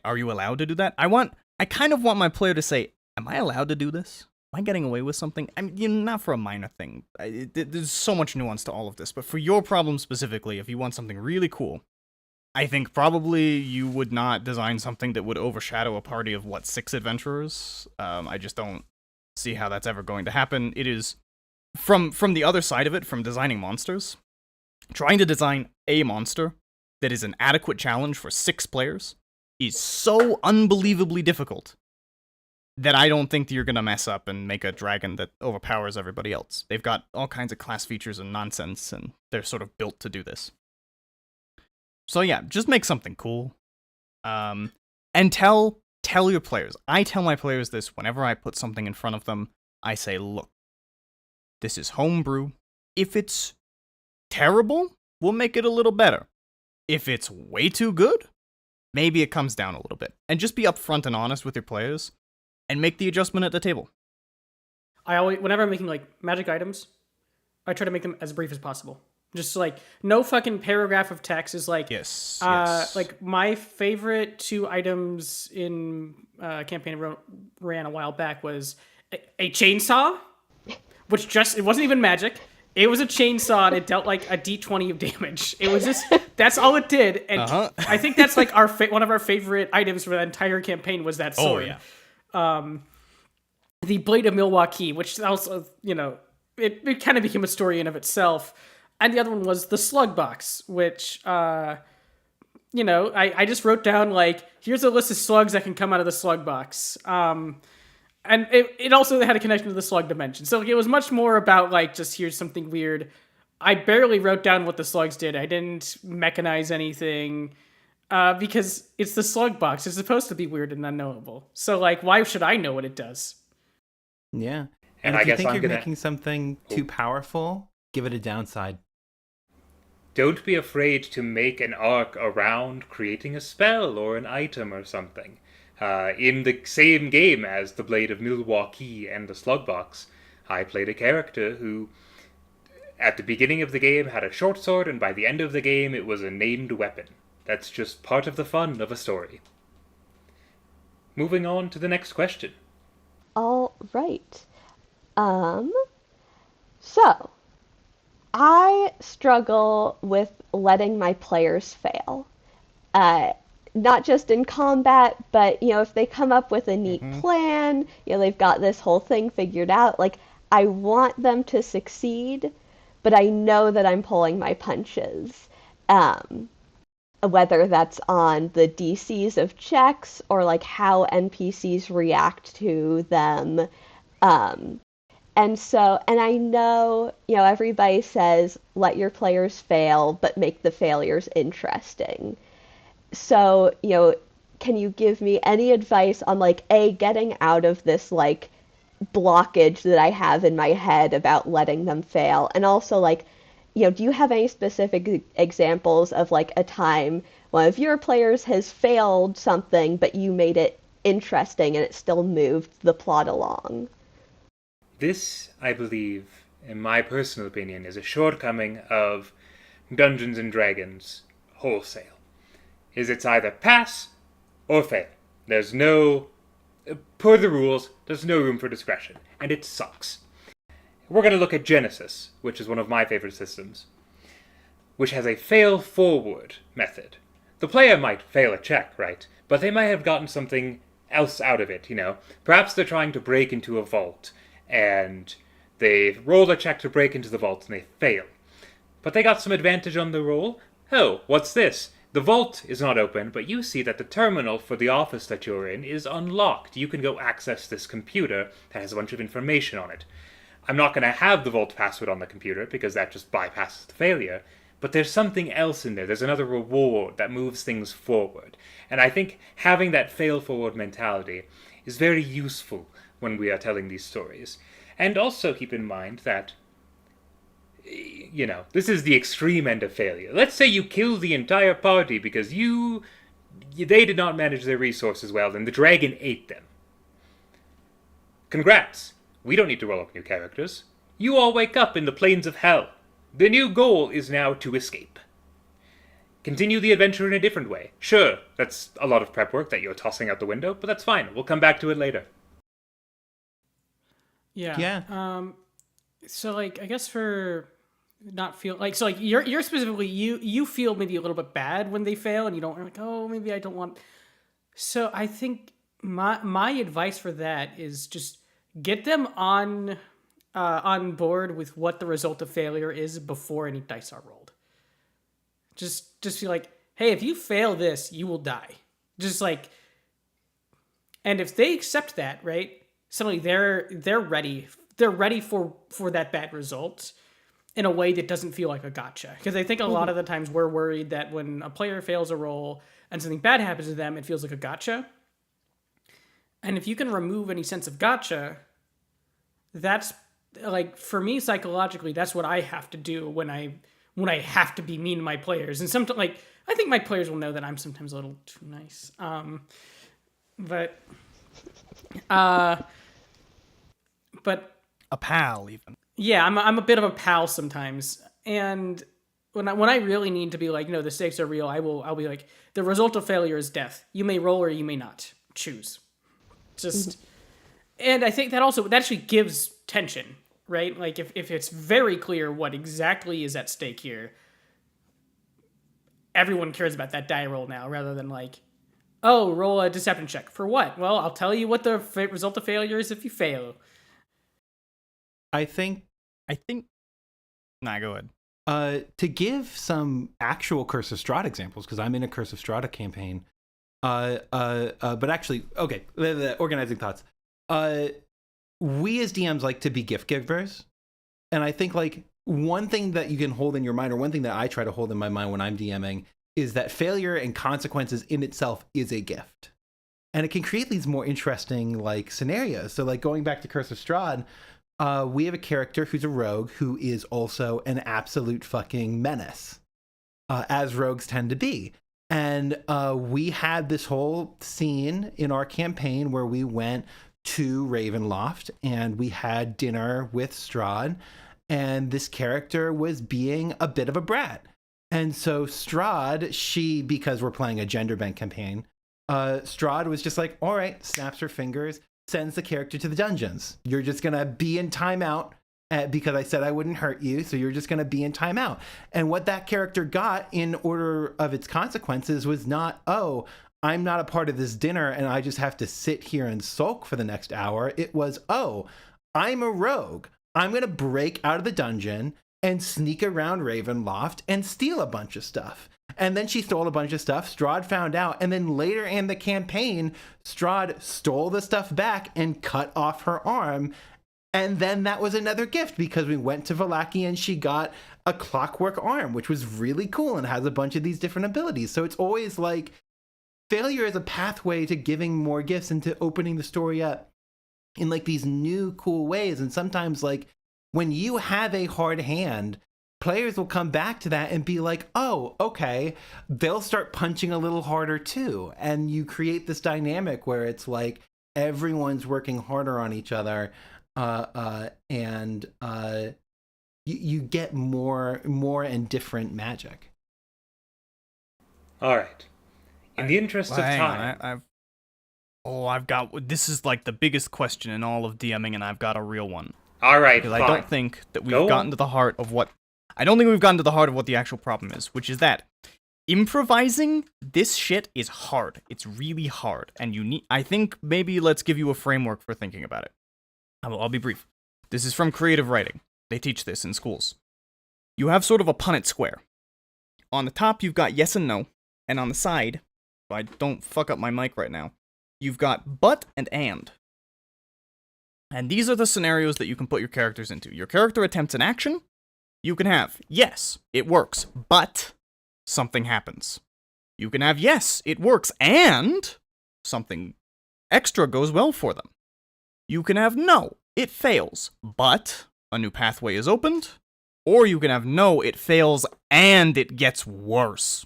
Are you allowed to do that? I kind of want my player to say, am I allowed to do this? Am I getting away with something? I mean, not for a minor thing. There's so much nuance to all of this, but for your problem specifically, if you want something really cool, I think probably you would not design something that would overshadow a party of, 6 adventurers? I just don't see how that's ever going to happen. It is, from the other side of it, from designing monsters, trying to design a monster that is an adequate challenge for 6 players is so unbelievably difficult that I don't think that you're going to mess up and make a dragon that overpowers everybody else. They've got all kinds of class features and nonsense, and they're sort of built to do this. So yeah, just make something cool. And tell your players. I tell my players this whenever I put something in front of them. I say, look, this is homebrew. If it's terrible, we'll make it a little better. If it's way too good, maybe it comes down a little bit. And just be upfront and honest with your players, and make the adjustment at the table. Whenever I'm making like magic items, I try to make them as brief as possible. Just like no fucking paragraph of text is like yes. Like my favorite 2 items in a campaign I ran a while back was a chainsaw, which it wasn't even magic. It was a chainsaw and it dealt like a d20 of damage. It was just that's all it did, and I think that's like one of our favorite items for the entire campaign was that sword. Oh yeah. The Blade of Milwaukee, which also it kind of became a story in of itself. And the other one was the Slug Box, which, I just wrote down, like, here's a list of slugs that can come out of the Slug Box. And it also had a connection to the Slug Dimension. So it was much more about, like, just here's something weird. I barely wrote down what the slugs did. I didn't mechanize anything, because it's the Slug Box. It's supposed to be weird and unknowable. So, like, why should I know what it does? Yeah. And if you think you're making something too powerful, give it a downside. Don't be afraid to make an arc around creating a spell or an item or something. In the same game as the Blade of Milwaukee and the Slug Box, I played a character who, at the beginning of the game, had a short sword, and by the end of the game, it was a named weapon. That's just part of the fun of a story. Moving on to the next question. All right. So, I struggle with letting my players fail. Not just in combat, but, if they come up with a neat plan, they've got this whole thing figured out. Like, I want them to succeed, but I know that I'm pulling my punches. Whether that's on the DCs of checks or, like, how NPCs react to them. And I know, everybody says, let your players fail, but make the failures interesting. So, can you give me any advice on, like, getting out of this, like, blockage that I have in my head about letting them fail? And also, like, do you have any specific examples of, like, a time one of your players has failed something, but you made it interesting and it still moved the plot along? This, I believe, in my personal opinion, is a shortcoming of Dungeons & Dragons wholesale. It's either pass or fail. There's no, per the rules, there's no room for discretion, and it sucks. We're going to look at Genesis, which is one of my favorite systems, which has a fail-forward method. The player might fail a check, right? But they might have gotten something else out of it, Perhaps they're trying to break into a vault, and they roll a check to break into the vault, and they fail. But they got some advantage on the roll. Oh, what's this? The vault is not open, but you see that the terminal for the office that you're in is unlocked. You can go access this computer that has a bunch of information on it. I'm not going to have the vault password on the computer, because that just bypasses the failure. But there's something else in there. There's another reward that moves things forward. And I think having that fail-forward mentality is very useful when we are telling these stories. And also keep in mind that, this is the extreme end of failure. Let's say you kill the entire party because they did not manage their resources well, and the dragon ate them. Congrats! We don't need to roll up new characters. You all wake up in the plains of hell. The new goal is now to escape. continue the adventure in a different way. Sure, that's a lot of prep work that you're tossing out the window, but that's fine. We'll come back to it later. Yeah. Yeah. So like, I guess for not feel like, so like you're specifically, you feel maybe a little bit bad when they fail and you don't like, oh, maybe I don't want. So I think my advice for that is just get them on board with what the result of failure is before any dice are rolled. Just feel like, hey, if you fail this, you will die. Just like, and if they accept that, right? Suddenly they're ready. They're ready for that bad result in a way that doesn't feel like a gotcha. Because I think a lot of the times we're worried that when a player fails a roll and something bad happens to them, it feels like a gotcha. And if you can remove any sense of gotcha, that's like, for me psychologically, that's what I have to do when I have to be mean to my players. And sometimes, like, I think my players will know that I'm sometimes a little too nice. But A pal, even. yeah, I'm a bit of a pal sometimes, and when I really need to be like, no, the stakes are real, I'll be like, the result of failure is death. You may roll or you may not. Choose. Just, and I think that actually gives tension, right? Like if it's very clear what exactly is at stake here, everyone cares about that die roll now, rather than like, oh, roll a deception check for what? Well, I'll tell you what the result of failure is if you fail. I think Nah, go ahead. to give some actual Curse of Strahd examples, because I'm in a Curse of Strahd campaign. But actually, okay, the organizing thoughts. We as DMs like to be gift givers, and I think like one thing that you can hold in your mind, or one thing that I try to hold in my mind when I'm DMing, is that failure and consequences in itself is a gift, and it can create these more interesting like scenarios. So like going back to Curse of Strahd. We have a character who's a rogue who is also an absolute fucking menace, as rogues tend to be. And we had this whole scene in our campaign where we went to Ravenloft and we had dinner with Strahd, and this character was being a bit of a brat. And so Strahd, because we're playing a gender bent campaign, Strahd was just like, all right, snaps her fingers, sends the character to the dungeons. You're just going to be in timeout because I said I wouldn't hurt you, so you're just going to be in timeout. And what that character got in order of its consequences was not, oh, I'm not a part of this dinner and I just have to sit here and sulk for the next hour. It was, oh, I'm a rogue. I'm going to break out of the dungeon and sneak around Ravenloft and steal a bunch of stuff. And then she stole a bunch of stuff. Strahd found out. And then later in the campaign, Strahd stole the stuff back and cut off her arm. And then that was another gift because we went to Vallaki and she got a clockwork arm, which was really cool and has a bunch of these different abilities. So it's always like failure is a pathway to giving more gifts and to opening the story up in like these new cool ways. And sometimes like when you have a hard hand, players will come back to that and be like, oh, okay, they'll start punching a little harder too. And you create this dynamic where it's like everyone's working harder on each other, and you get more and different magic. All right. In the interest of time... This is like the biggest question in all of DMing, and I've got a real one. All right, Because fine. I don't think that we've gotten to the heart of what... I don't think we've gotten to the heart of what the actual problem is, which is that improvising this shit is hard. It's really hard, and you need... I think maybe let's give you a framework for thinking about it. I'll be brief. This is from creative writing. They teach this in schools. You have sort of a Punnett square. On the top, you've got yes and no, and on the side, if I don't fuck up my mic right now, you've got but and and. And these are the scenarios that you can put your characters into. Your character attempts an action. You can have, yes, it works, but something happens. You can have, yes, it works, and something extra goes well for them. You can have, no, it fails, but a new pathway is opened. Or you can have, no, it fails, and it gets worse.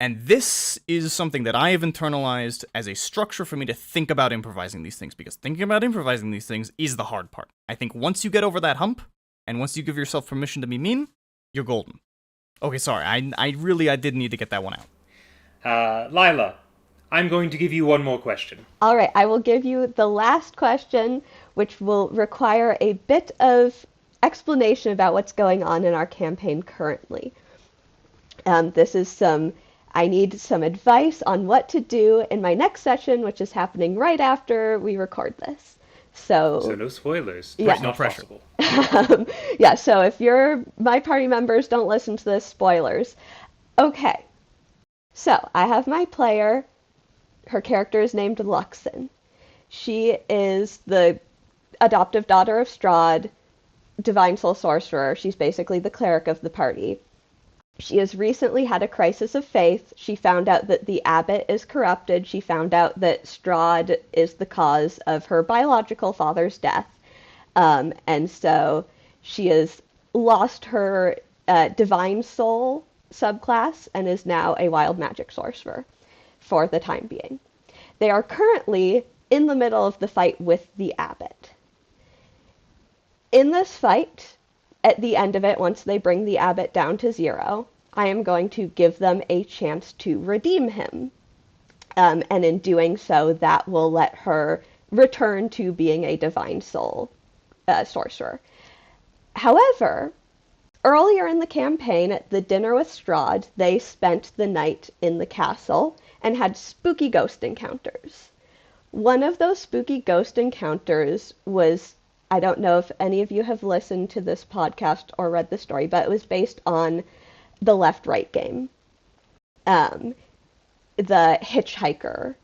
And this is something that I have internalized as a structure for me to think about improvising these things, because thinking about improvising these things is the hard part. I think once you get over that hump, and once you give yourself permission to be mean, you're golden. Okay, sorry. I did need to get that one out. Lila, I'm going to give you one more question. All right, I will give you the last question, which will require a bit of explanation about what's going on in our campaign currently. I need some advice on what to do in my next session, which is happening right after we record this. So no spoilers. Yeah. Not pressure. possible. Yeah, so if my party members, don't listen to this, spoilers. Okay, so I have my player. Her character is named Luxon. She is the adoptive daughter of Strahd, divine soul sorcerer. She's basically the cleric of the party. She has recently had a crisis of faith. She found out that the abbot is corrupted. She found out that Strahd is the cause of her biological father's death. And so she has lost her divine soul subclass and is now a wild magic sorcerer for the time being. They are currently in the middle of the fight with the abbot. In this fight, at the end of it, once they bring the abbot down to 0, I am going to give them a chance to redeem him. And in doing so, that will let her return to being a divine soul sorcerer. However, earlier in the campaign, at the dinner with Strahd, they spent the night in the castle and had spooky ghost encounters. One of those spooky ghost encounters was, I don't know if any of you have listened to this podcast or read the story, but it was based on the left-right game. The hitchhiker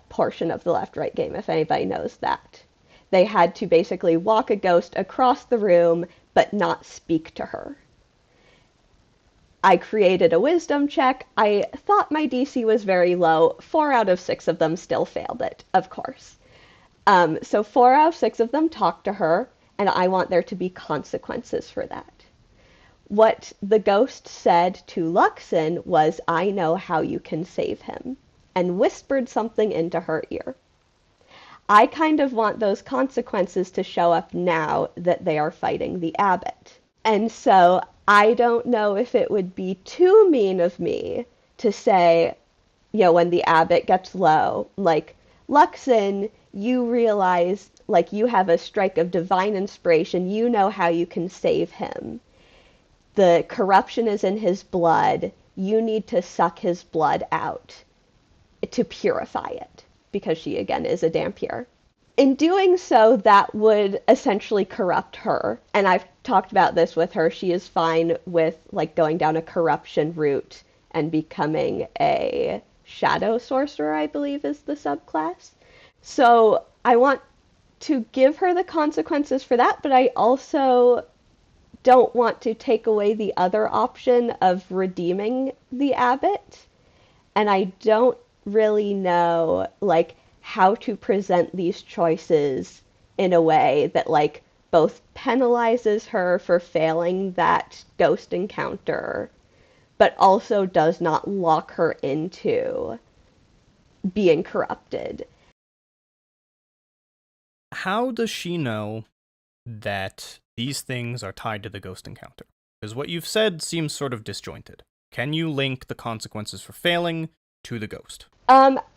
portion of the left-right game, if anybody knows that. They had to basically walk a ghost across the room, but not speak to her. I created a wisdom check. I thought my DC was very low. 4 out of 6 of them still failed it, of course. So 4 out of 6 of them talked to her, and I want there to be consequences for that. What the ghost said to Luxon was, "I know how you can save him," and whispered something into her ear. I kind of want those consequences to show up now that they are fighting the abbot. And so I don't know if it would be too mean of me to say, when the abbot gets low, like, Luxon, you realize, like, you have a strike of divine inspiration. You know how you can save him. The corruption is in his blood. You need to suck his blood out to purify it, because she, again, is a Dhampir. In doing so, that would essentially corrupt her. And I've talked about this with her. She is fine with, like, going down a corruption route and becoming a shadow sorcerer, I believe is the subclass. So I want to give her the consequences for that, but I also don't want to take away the other option of redeeming the abbot. And I don't really know, like, how to present these choices in a way that, like, both penalizes her for failing that ghost encounter, but also does not lock her into being corrupted. How does she know that these things are tied to the ghost encounter? Because what you've said seems sort of disjointed. Can you link the consequences for failing to the ghost?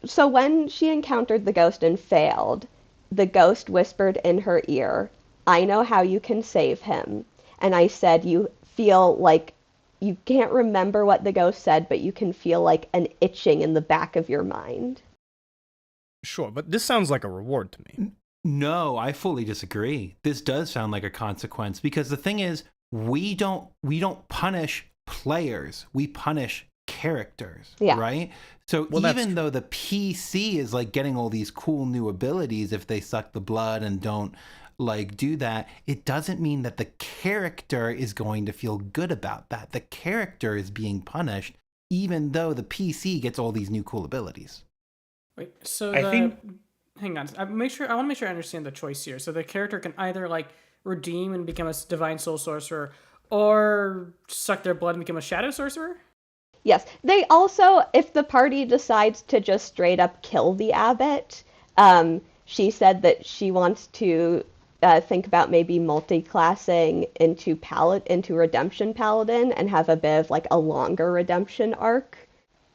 So when she encountered the ghost and failed, the ghost whispered in her ear, "I know how you can save him." And I said, you feel like you can't remember what the ghost said, but you can feel like an itching in the back of your mind. Sure, but this sounds like a reward to me. No, I fully disagree. This does sound like a consequence, because the thing is, we don't punish players. We punish characters, right? So even though the PC is, like, getting all these cool new abilities if they suck the blood and don't, like, do that, it doesn't mean that the character is going to feel good about that. The character is being punished even though the PC gets all these new cool abilities. Wait, so hang on. I want to make sure I understand the choice here. So the character can either, like, redeem and become a divine soul sorcerer, or suck their blood and become a shadow sorcerer? Yes. They also, if the party decides to just straight up kill the abbot, she said that she wants to think about maybe multi-classing into Redemption Paladin and have a bit of like a longer redemption arc.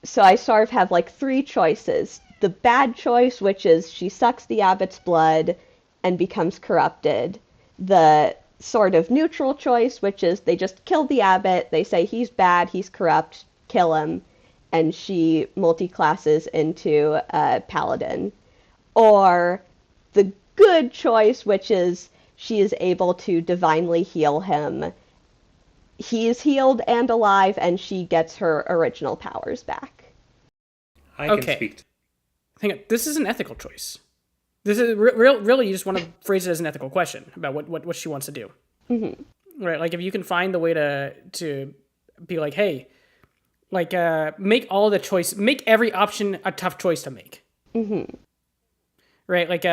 So I sort of have like three choices. The bad choice, which is she sucks the abbot's blood and becomes corrupted. The sort of neutral choice, which is they just kill the abbot, they say he's bad, he's corrupt, kill him, and she multi-classes into paladin. Or the good choice, which is she is able to divinely heal him. He is healed and alive, and she gets her original powers back. I can Okay. speak to Hang on. This is an ethical choice. This is really you just want to phrase it as an ethical question about what she wants to do. Mm-hmm. Right? Like if you can find the way to be like, hey, like make every option a tough choice to make. Mm-hmm. Right? Like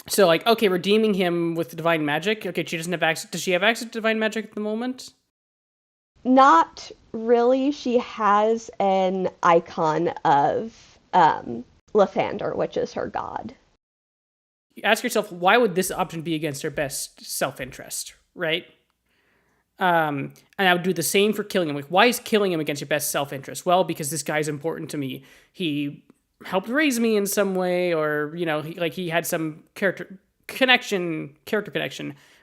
so like okay, redeeming him with divine magic. Okay, she doesn't have access. Does she have access to divine magic at the moment? Not really. She has an icon of Lathander, which is her god. You ask yourself, why would this option be against her best self-interest, right? And I would do the same for killing him. Like, why is killing him against your best self-interest? Well, because this guy's important to me. He helped raise me in some way, or, you know, he had some character connection,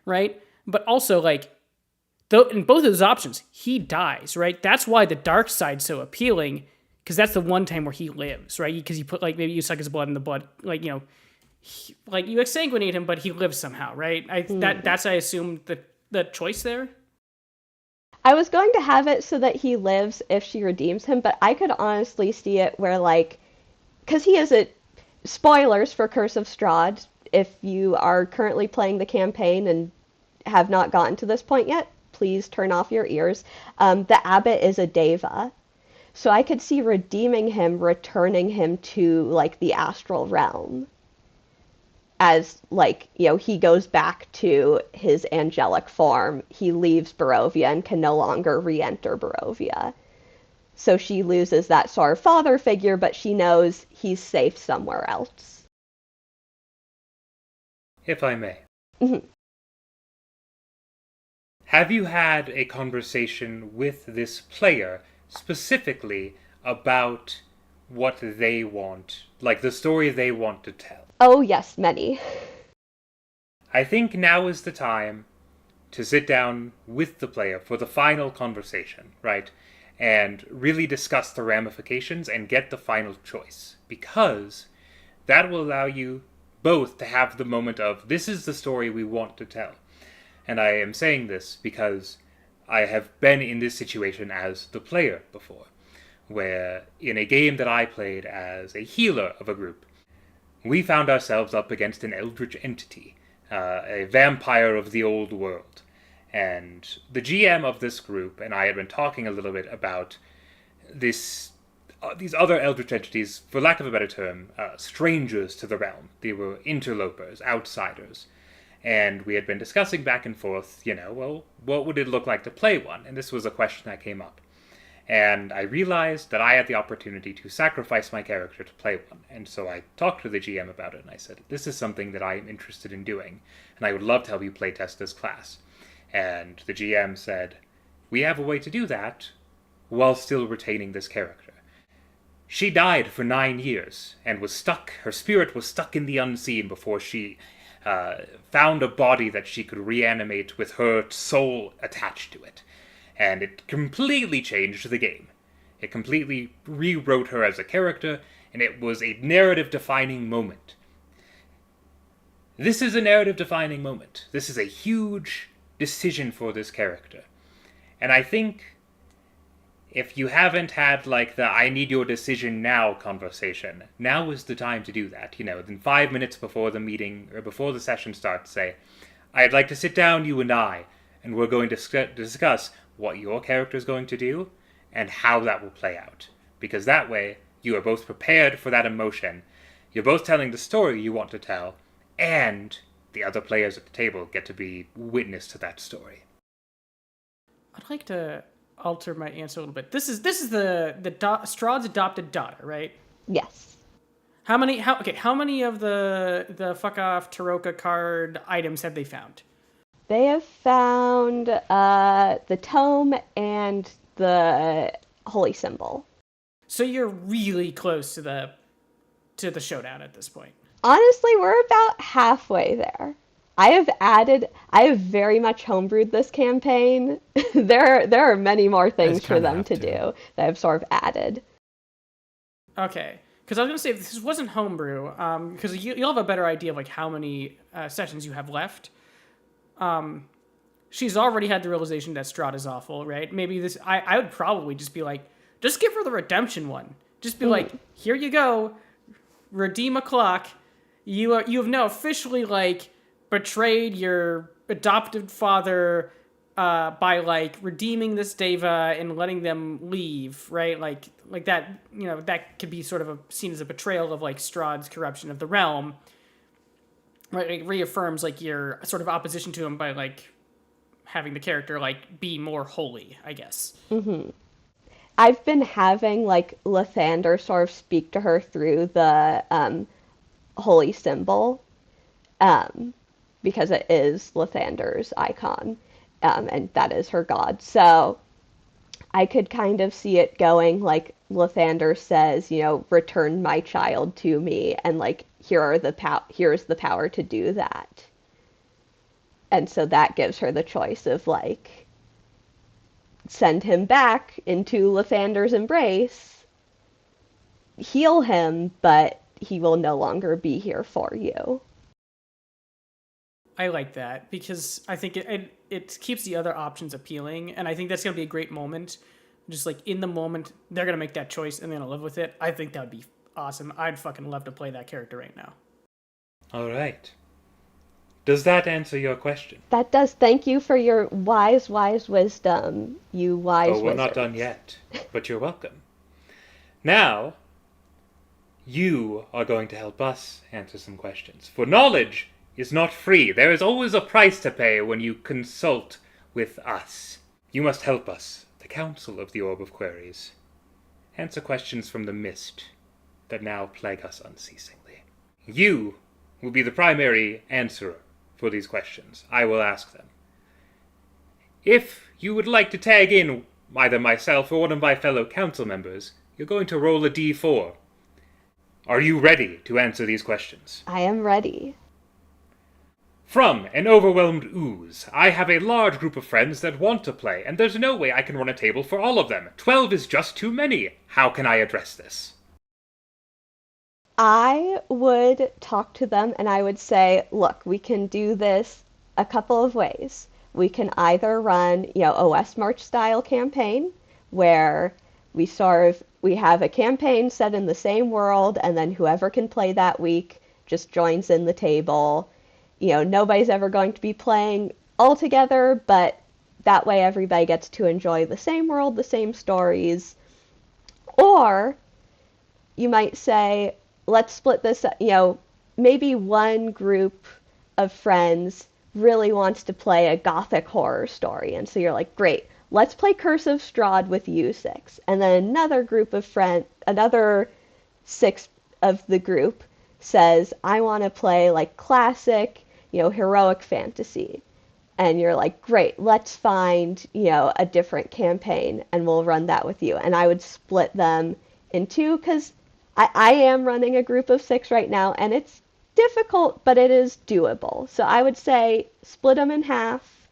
right? But also, like, in both of those options, he dies, right? That's why the dark side's so appealing, because that's the one time where he lives, right? Because you put, like, maybe you suck his blood in the blood, like, you know, like you exsanguinate him, but he lives somehow, right? That's I assume the choice there. I was going to have it so that he lives if she redeems him, but I could honestly see it where, like, because he is spoilers for Curse of Strahd, if you are currently playing the campaign and have not gotten to this point yet, please turn off your ears. The abbot is a deva. So I could see redeeming him, returning him to, like, the astral realm. As, like, you know, he goes back to his angelic form. He leaves Barovia and can no longer re-enter Barovia. So she loses that sort of father figure, but she knows he's safe somewhere else. if I may. Mm-hmm. Have you had a conversation with this player specifically about what they want, like the story they want to tell? Oh, yes, many. I think now is the time to sit down with the player for the final conversation, right? And really discuss the ramifications and get the final choice. Because that will allow you both to have the moment of, this is the story we want to tell. And I am saying this because I have been in this situation as the player before, where in a game that I played as a healer of a group, we found ourselves up against an eldritch entity, a vampire of the old world. And the GM of this group and I had been talking a little bit about these other eldritch entities, for lack of a better term, strangers to the realm. They were interlopers, outsiders. And we had been discussing back and forth, you know, well, what would it look like to play one? And this was a question that came up. And I realized that I had the opportunity to sacrifice my character to play one. And so I talked to the GM about it, and I said, this is something that I am interested in doing, and I would love to help you playtest this class. And the GM said, we have a way to do that while still retaining this character. She died for 9 years, and was stuck, her spirit was stuck in the unseen before she found a body that she could reanimate with her soul attached to it. And it completely changed the game. It completely rewrote her as a character, and it was a narrative-defining moment. This is a narrative-defining moment. This is a huge decision for this character. And I think if you haven't had, like, the I need your decision now conversation, now is the time to do that. You know, then 5 minutes before the meeting, or before the session starts, say, I'd like to sit down, you and I, and we're going to discuss what your character is going to do, and how that will play out. Because that way, you are both prepared for that emotion, you're both telling the story you want to tell, and the other players at the table get to be witness to that story. I'd like to alter my answer a little bit. This is the Strahd's adopted daughter, right? Yes. How many of the fuck off Taroka card items have they found? They have found the tome and the holy symbol. So you're really close to the showdown at this point. Honestly, we're about halfway there. I have very much homebrewed this campaign. There are many more things for them to do that I've sort of added. Okay, because I was gonna say if this wasn't homebrew, because you'll have a better idea of like how many sessions you have left. She's already had the realization that Strahd is awful, right? Maybe this I would probably just be like, just give her the redemption one. Just be like, here you go, redeem a clock. You have now officially like betrayed your adopted father by like redeeming this Deva and letting them leave, right? Like that, that could be sort of seen as a betrayal of like Strahd's corruption of the realm. Right, it reaffirms like your sort of opposition to him by like having the character like be more holy, I guess. Mm-hmm. I've been having like Lathander sort of speak to her through the holy symbol, because it is Lathander's icon, and that is her god. So I could kind of see it going like Lathander says, return my child to me, and like here's the power to do that. And so that gives her the choice of like send him back into Lathander's embrace, heal him, but he will no longer be here for you. I like that because I think it keeps the other options appealing, and I think that's gonna be a great moment. Just like in the moment, they're gonna make that choice and they're gonna live with it. I think that would be awesome. I'd fucking love to play that character right now. All right. Does that answer your question? That does. Thank you for your wise wisdom, you wise wizards. Oh, we're not done yet, but you're welcome. Now, you are going to help us answer some questions. For knowledge is not free. There is always a price to pay when you consult with us. You must help us, the Council of the Orb of Queries, answer questions from the mist that now plague us unceasingly. You will be the primary answerer for these questions. I will ask them. If you would like to tag in either myself or one of my fellow council members, you're going to roll a d4. Are you ready to answer these questions? I am ready. From an overwhelmed ooze, I have a large group of friends that want to play, and there's no way I can run a table for all of them. 12 is just too many. How can I address this? I would talk to them and I would say, look, we can do this a couple of ways. We can either run, a West March style campaign where we have a campaign set in the same world, and then whoever can play that week just joins in the table. Nobody's ever going to be playing all together, but that way everybody gets to enjoy the same world, the same stories. Or you might say, let's split this up. Maybe one group of friends really wants to play a gothic horror story, and so you're like, great, let's play Curse of Strahd with you six. And then another six of the group says, I want to play like classic, heroic fantasy. And you're like, great, let's find, a different campaign and we'll run that with you. And I would split them in two, because I am running a group of 6 right now, and it's difficult, but it is doable. So I would say split them in half,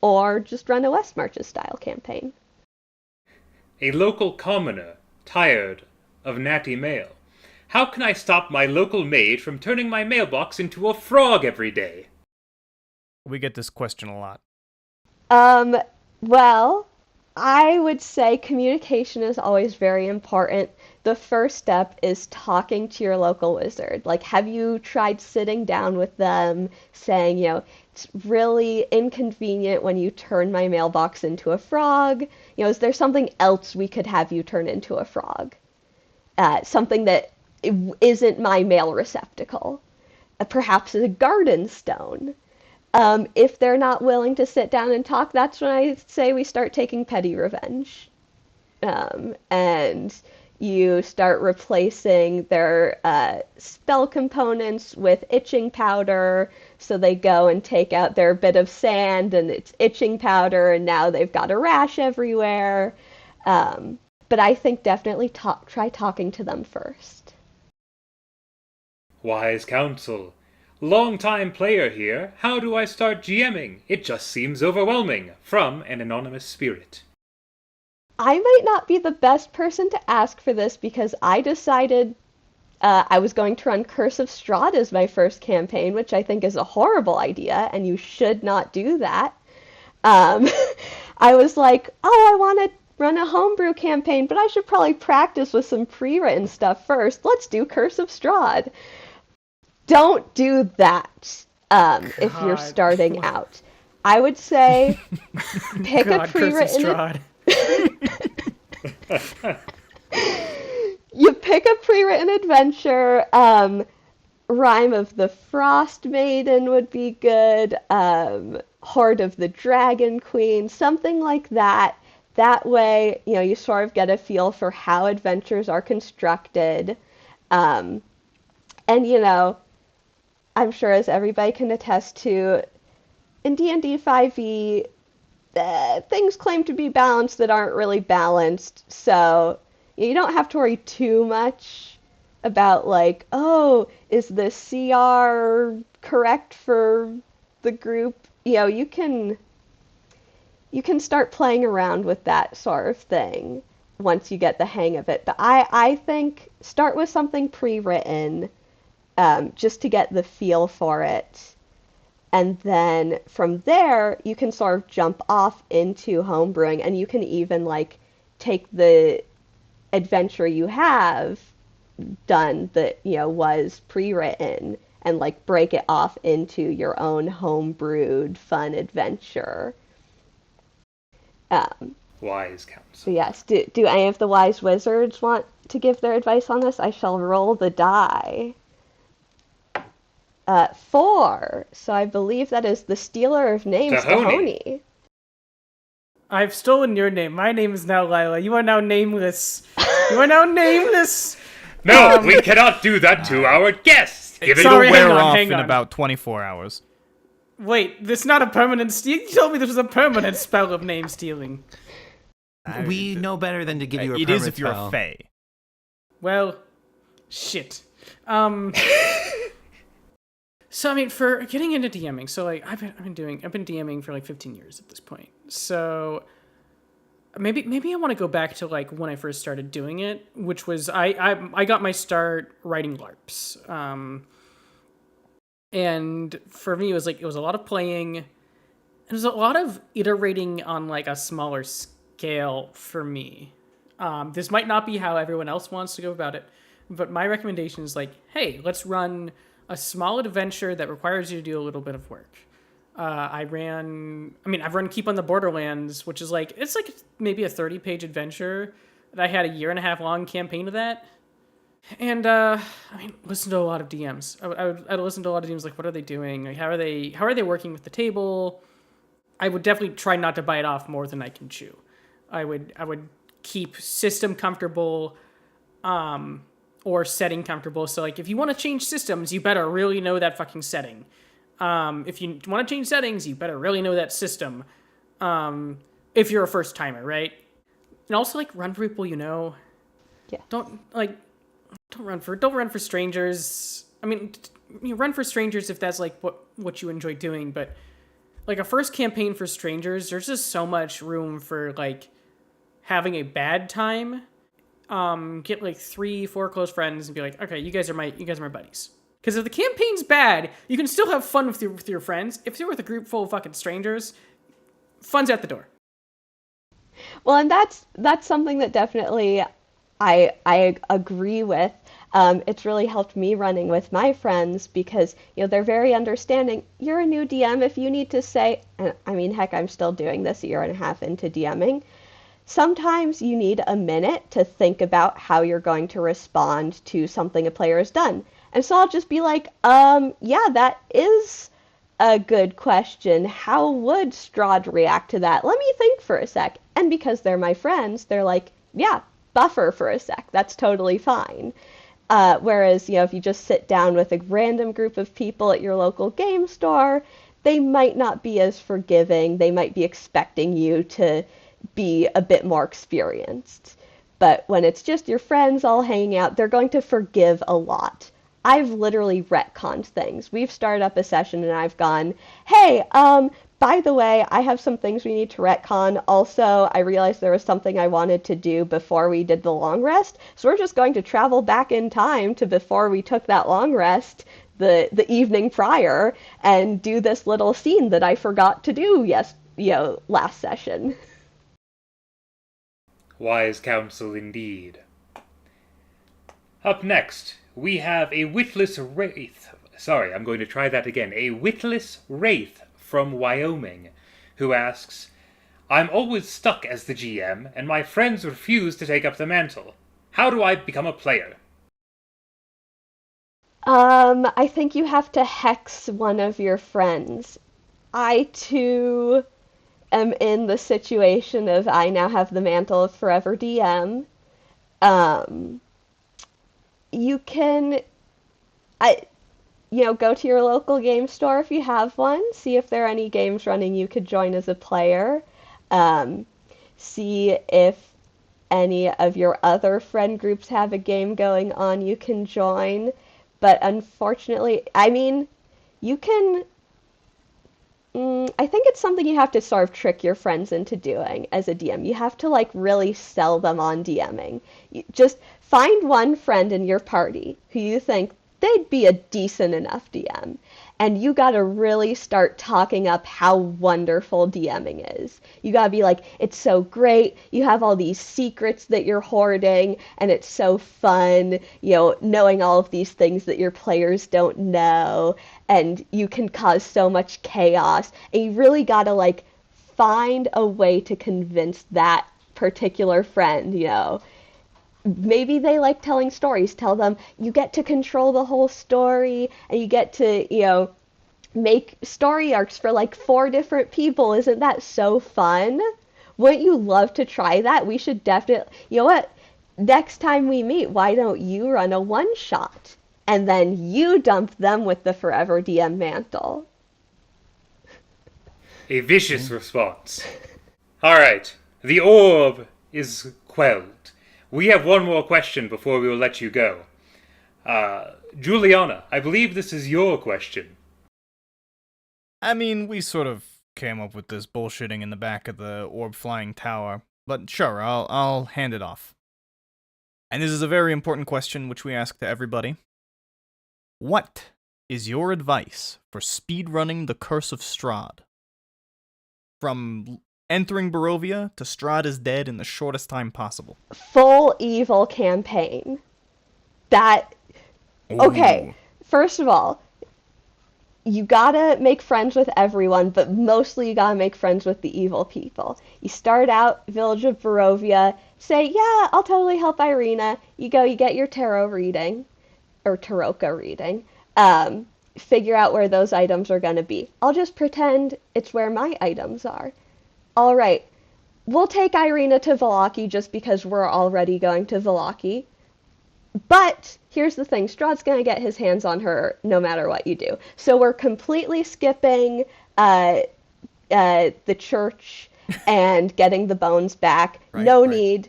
or just run a West Marches style campaign. A local commoner, tired of natty mail. How can I stop my local maid from turning my mailbox into a frog every day? We get this question a lot. Well, I would say communication is always very important. The first step is talking to your local wizard. Like, have you tried sitting down with them, saying, it's really inconvenient when you turn my mailbox into a frog. Is there something else we could have you turn into a frog? Something that isn't my mail receptacle. Perhaps a garden stone. If they're not willing to sit down and talk, that's when I say we start taking petty revenge. And, you start replacing their spell components with itching powder. So they go and take out their bit of sand and it's itching powder, and now they've got a rash everywhere. But I think definitely try talking to them first. Wise counsel. Long-time player here. How do I start GMing? It just seems overwhelming. From an anonymous spirit. I might not be the best person to ask for this because I decided I was going to run Curse of Strahd as my first campaign, which I think is a horrible idea, and you should not do that. I was like, oh, I want to run a homebrew campaign, but I should probably practice with some pre-written stuff first. Let's do Curse of Strahd. Don't do that if you're starting out. I would say pick a pre-written... You pick a pre-written adventure. Rime of the Frost Maiden would be good. Hoard of the Dragon Queen, something like that. That way, you sort of get a feel for how adventures are constructed. And, I'm sure as everybody can attest to, in D&D 5e, things claim to be balanced that aren't really balanced, so you don't have to worry too much about, like, oh, is the CR correct for the group? You can start playing around with that sort of thing once you get the hang of it. But I think start with something pre-written, just to get the feel for it. And then from there, you can sort of jump off into homebrewing, and you can even, like, take the adventure you have done that, was pre-written and, like, break it off into your own homebrewed fun adventure. Wise counsel. So yes, do any of the wise wizards want to give their advice on this? I shall roll the die. 4. So I believe that is the stealer of names, Tahoni. I've stolen your name. My name is now Lila. You are now nameless. You are now nameless. No, we cannot do that to our guests. Give it a wear off in about 24 hours. Wait, this is not a permanent steal. You told me this was a permanent spell of name stealing. We know better than to give you a permanent spell. It is if you're a fae. Well, shit. So I mean, for getting into DMing, so like I've been DMing for like 15 years at this point. So maybe I want to go back to like when I first started doing it, which was I got my start writing LARPs. And for me, it was a lot of playing. It was a lot of iterating on like a smaller scale for me. This might not be how everyone else wants to go about it, but my recommendation is like, hey, let's run a small adventure that requires you to do a little bit of work. I've run Keep on the Borderlands, which is like, it's like maybe a 30-page adventure that I had a 1.5 year long campaign of that. And, listen to a lot of DMs. I'd listen to a lot of DMs, like, what are they doing? Like, how are they working with the table? I would definitely try not to bite off more than I can chew. I would keep system comfortable, or setting comfortable. So, like, if you want to change systems, you better really know that fucking setting. If you want to change settings, you better really know that system. If you're a first timer, right? And also, like, run for people you know. Yeah. Don't run for strangers. I mean, you run for strangers if that's like what you enjoy doing. But like a first campaign for strangers, there's just so much room for like having a bad time. Get like 3-4 close friends and be like, okay, you guys are my buddies. Because if the campaign's bad, you can still have fun with your friends. If you're with a group full of fucking strangers, fun's at the door. Well, and that's something that definitely I agree with. It's really helped me running with my friends because, they're very understanding. You're a new DM. If you need to say, I mean, heck, I'm still doing this 1.5 years into DMing. Sometimes you need a minute to think about how you're going to respond to something a player has done. And so I'll just be like, yeah, that is a good question. How would Strahd react to that? Let me think for a sec. And because they're my friends, they're like, yeah, buffer for a sec. That's totally fine. Whereas, if you just sit down with a random group of people at your local game store, they might not be as forgiving. They might be expecting you to be a bit more experienced. But when it's just your friends all hanging out, they're going to forgive a lot. I've literally retconned things. We've started up a session and I've gone, hey, by the way, I have some things we need to retcon. Also, I realized there was something I wanted to do before we did the long rest, so we're just going to travel back in time to before we took that long rest the evening prior and do this little scene that I forgot to do last session. Wise counsel indeed. Up next, we have a witless wraith. Sorry, I'm going to try that again. A witless wraith from Wyoming, who asks, I'm always stuck as the GM, and my friends refuse to take up the mantle. How do I become a player? I think you have to hex one of your friends. I, too, am in the situation of I now have the mantle of Forever DM. You can, go to your local game store if you have one, see if there are any games running you could join as a player, see if any of your other friend groups have a game going on you can join. But unfortunately, you can... I think it's something you have to sort of trick your friends into doing as a DM. You have to, really sell them on DMing. Just find one friend in your party who you think they'd be a decent enough DM. And you gotta really start talking up how wonderful DMing is. You gotta be like, it's so great, you have all these secrets that you're hoarding, and it's so fun, knowing all of these things that your players don't know, and you can cause so much chaos. And you really gotta, find a way to convince that particular friend, Maybe they like telling stories. Tell them you get to control the whole story and you get to, make story arcs for 4 different people. Isn't that so fun? Wouldn't you love to try that? We should definitely, you know what? Next time we meet, why don't you run a one-shot? And then you dump them with the Forever DM mantle. A vicious response. Alright, the orb is quelled. We have one more question before we will let you go. Juliana, I believe this is your question. We sort of came up with this bullshitting in the back of the orb flying tower, but sure, I'll hand it off. And this is a very important question which we ask to everybody. What is your advice for speedrunning the Curse of Strahd? From entering Barovia to Strahd is dead in the shortest time possible. Full evil campaign. Okay, first of all, you gotta make friends with everyone, but mostly you gotta make friends with the evil people. You start out, Village of Barovia, say, yeah, I'll totally help Irina. You go, you get your tarot reading, or Taroka reading, figure out where those items are gonna be. I'll just pretend it's where my items are. All right, we'll take Irina to Vallaki just because we're already going to Vallaki. But here's the thing, Strahd's going to get his hands on her no matter what you do. So we're completely skipping the church and getting the bones back. No need.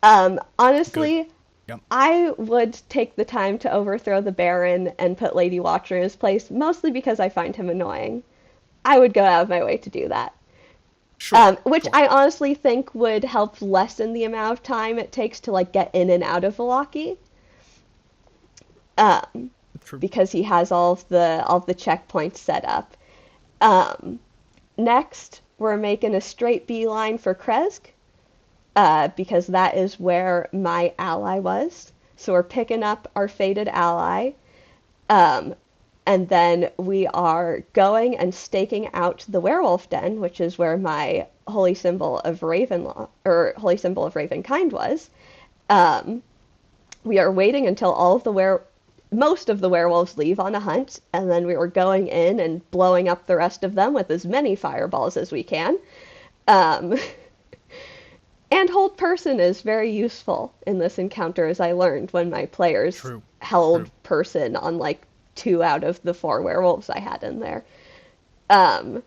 Honestly, Yep. I would take the time to overthrow the Baron and put Lady Watcher in his place, mostly because I find him annoying. I would go out of my way to do that. Sure. Which I honestly think would help lessen the amount of time it takes to get in and out of Vallaki. Because he has all of the checkpoints set up. Next, we're making a straight beeline for Kresk, because that is where my ally was. So we're picking up our fated ally. And then we are going and staking out the werewolf den, which is where my holy symbol of holy symbol of Ravenkind was. We are waiting until most of the werewolves leave on a hunt, and then we were going in and blowing up the rest of them with as many fireballs as we can. And hold person is very useful in this encounter, as I learned when my players True. held True. person on like 2 out of the 4 werewolves I had in there. Um,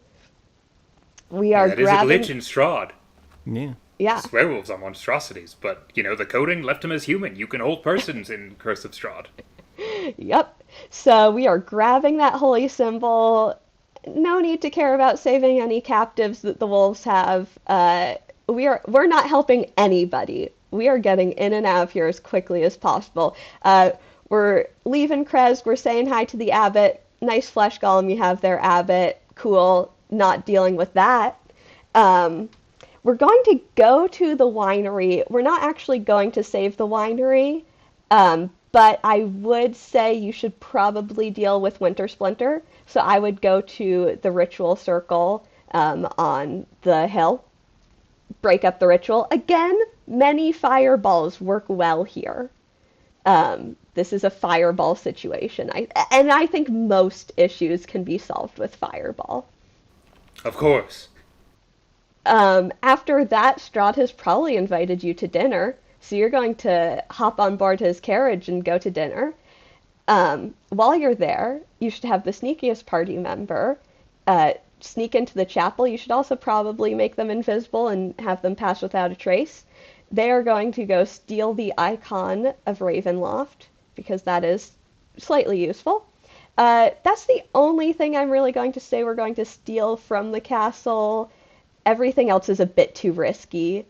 we Yeah, are that is a grabbing. glitch in Strahd. Yeah. Yeah, Werewolves are monstrosities, but, the coding left him as human. You can hold persons in Curse of Strahd. yep. So we are grabbing that holy symbol. No need to care about saving any captives that the wolves have. We're not helping anybody. We are getting in and out of here as quickly as possible. We're leaving Krez. We're saying hi to the abbot. Nice flesh golem you have there, abbot. Cool. Not dealing with that. Um, we're going to go to the winery. We're not actually going to save the winery, but I would say you should probably deal with Winter Splinter. So I would go to the ritual circle on the hill, break up the ritual. Again, many fireballs work well here. This is a fireball situation. And I think most issues can be solved with fireball. Of course. After that, Strahd has probably invited you to dinner, so you're going to hop on board his carriage and go to dinner. While you're there, you should have the sneakiest party member sneak into the chapel. You should also probably make them invisible and have them pass without a trace. They are going to go steal the icon of Ravenloft, because that is slightly useful. That's the only thing I'm really going to say we're going to steal from the castle. Everything else is a bit too risky.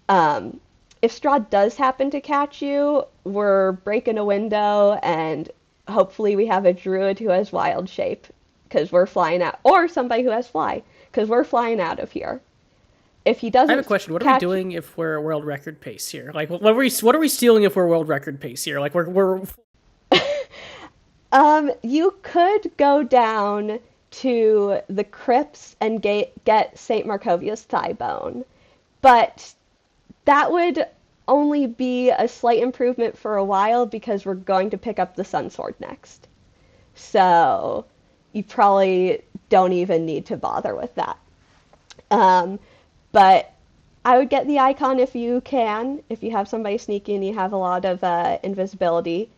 If Strahd does happen to catch you, we're breaking a window, and hopefully we have a druid who has wild shape, because we're flying out, or somebody who has fly, because we're flying out of here. If he doesn't, I have a question. What are we doing if we're world record pace here? Like, what are we stealing if we're world record pace here? Like, we're You could go down to the crypts and get St. Markovia's thigh bone, but that would only be a slight improvement for a while because we're going to pick up the Sun Sword next. So you probably don't even need to bother with that. But I would get the icon if you can, if you have somebody sneaky and you have a lot of invisibility.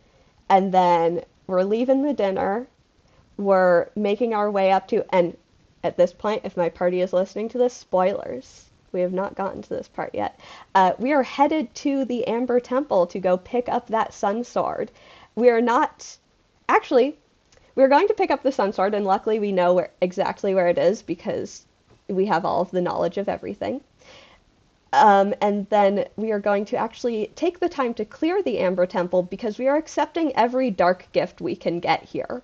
And then we're leaving the dinner. We're making our way up to, and at this point, if my party is listening to this, spoilers. We have not gotten to this part yet. We are headed to the Amber Temple to go pick up that Sun Sword. We are not, actually, we're going to pick up the Sun Sword, and luckily we know exactly where it is because we have all of the knowledge of everything. And then we are going to actually take the time to clear the Amber Temple because we are accepting every dark gift we can get here.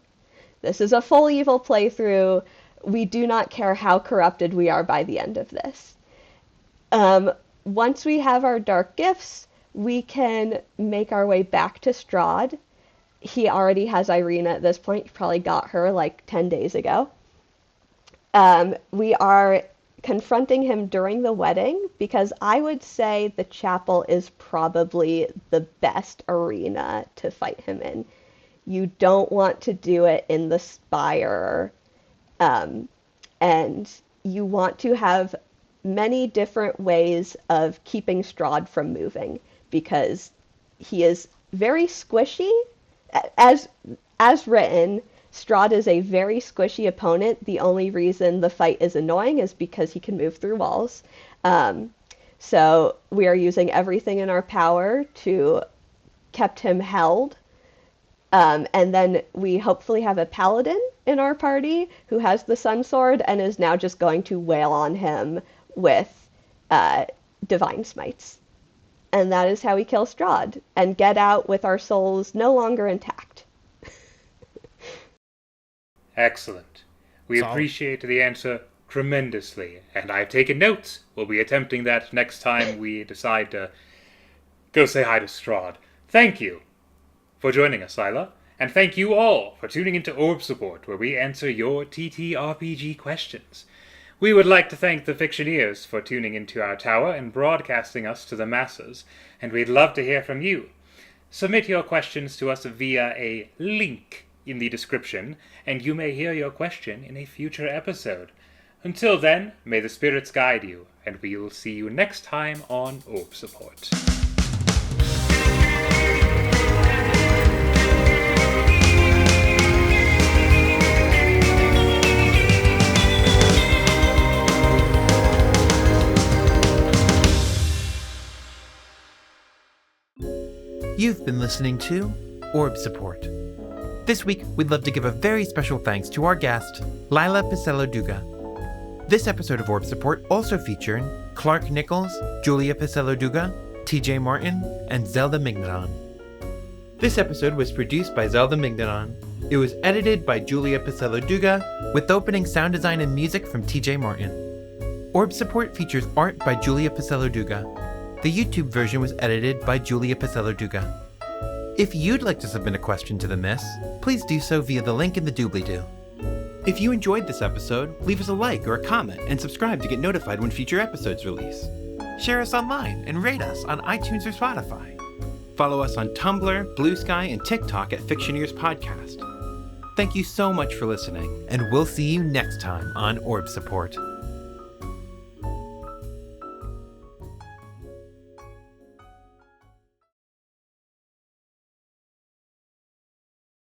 This is a full evil playthrough. We do not care how corrupted we are by the end of this. Once we have our dark gifts, we can make our way back to Strahd. He already has Irina at this point. He probably got her like 10 days ago. We are confronting him during the wedding because I would say the chapel is probably the best arena to fight him in. You don't want to do it in the spire, and you want to have many different ways of keeping Strahd from moving because he is very squishy. As written, Strahd is a very squishy opponent. The only reason the fight is annoying is because he can move through walls. So we are using everything in our power to keep him held. And then we hopefully have a paladin in our party who has the Sun Sword and is now just going to wail on him with divine smites. And that is how we kill Strahd and get out with our souls no longer intact. Excellent. We Solid. appreciate the answer tremendously, and I've taken notes. We'll be attempting that next time we decide to go say hi to Strahd. Thank you for joining us, Lila, and thank you all for tuning into Orb Support, where we answer your TTRPG questions. We would like to thank the Fictioneers for tuning into our tower and broadcasting us to the masses, and we'd love to hear from you. Submit your questions to us via a link in the description, and you may hear your question in a future episode. Until then, may the spirits guide you, and we will see you next time on Orb Support. You've been listening to Orb Support. This week, we'd love to give a very special thanks to our guest, Lila Pisello Duga. This episode of Orb Support also featured Clark Nichols, Julia Pisello Duga, TJ Martin, and Zelda Migneron. This episode was produced by Zelda Migneron. It was edited by Julia Pisello Duga, with opening sound design and music from TJ Martin. Orb Support features art by Julia Pisello Duga. The YouTube version was edited by Julia Pisello Duga. If you'd like to submit a question to the Miss, please do so via the link in the doobly-doo. If you enjoyed this episode, leave us a like or a comment and subscribe to get notified when future episodes release. Share us online and rate us on iTunes or Spotify. Follow us on Tumblr, Blue Sky, and TikTok at Fictioneers Podcast. Thank you so much for listening, and we'll see you next time on Orb Support.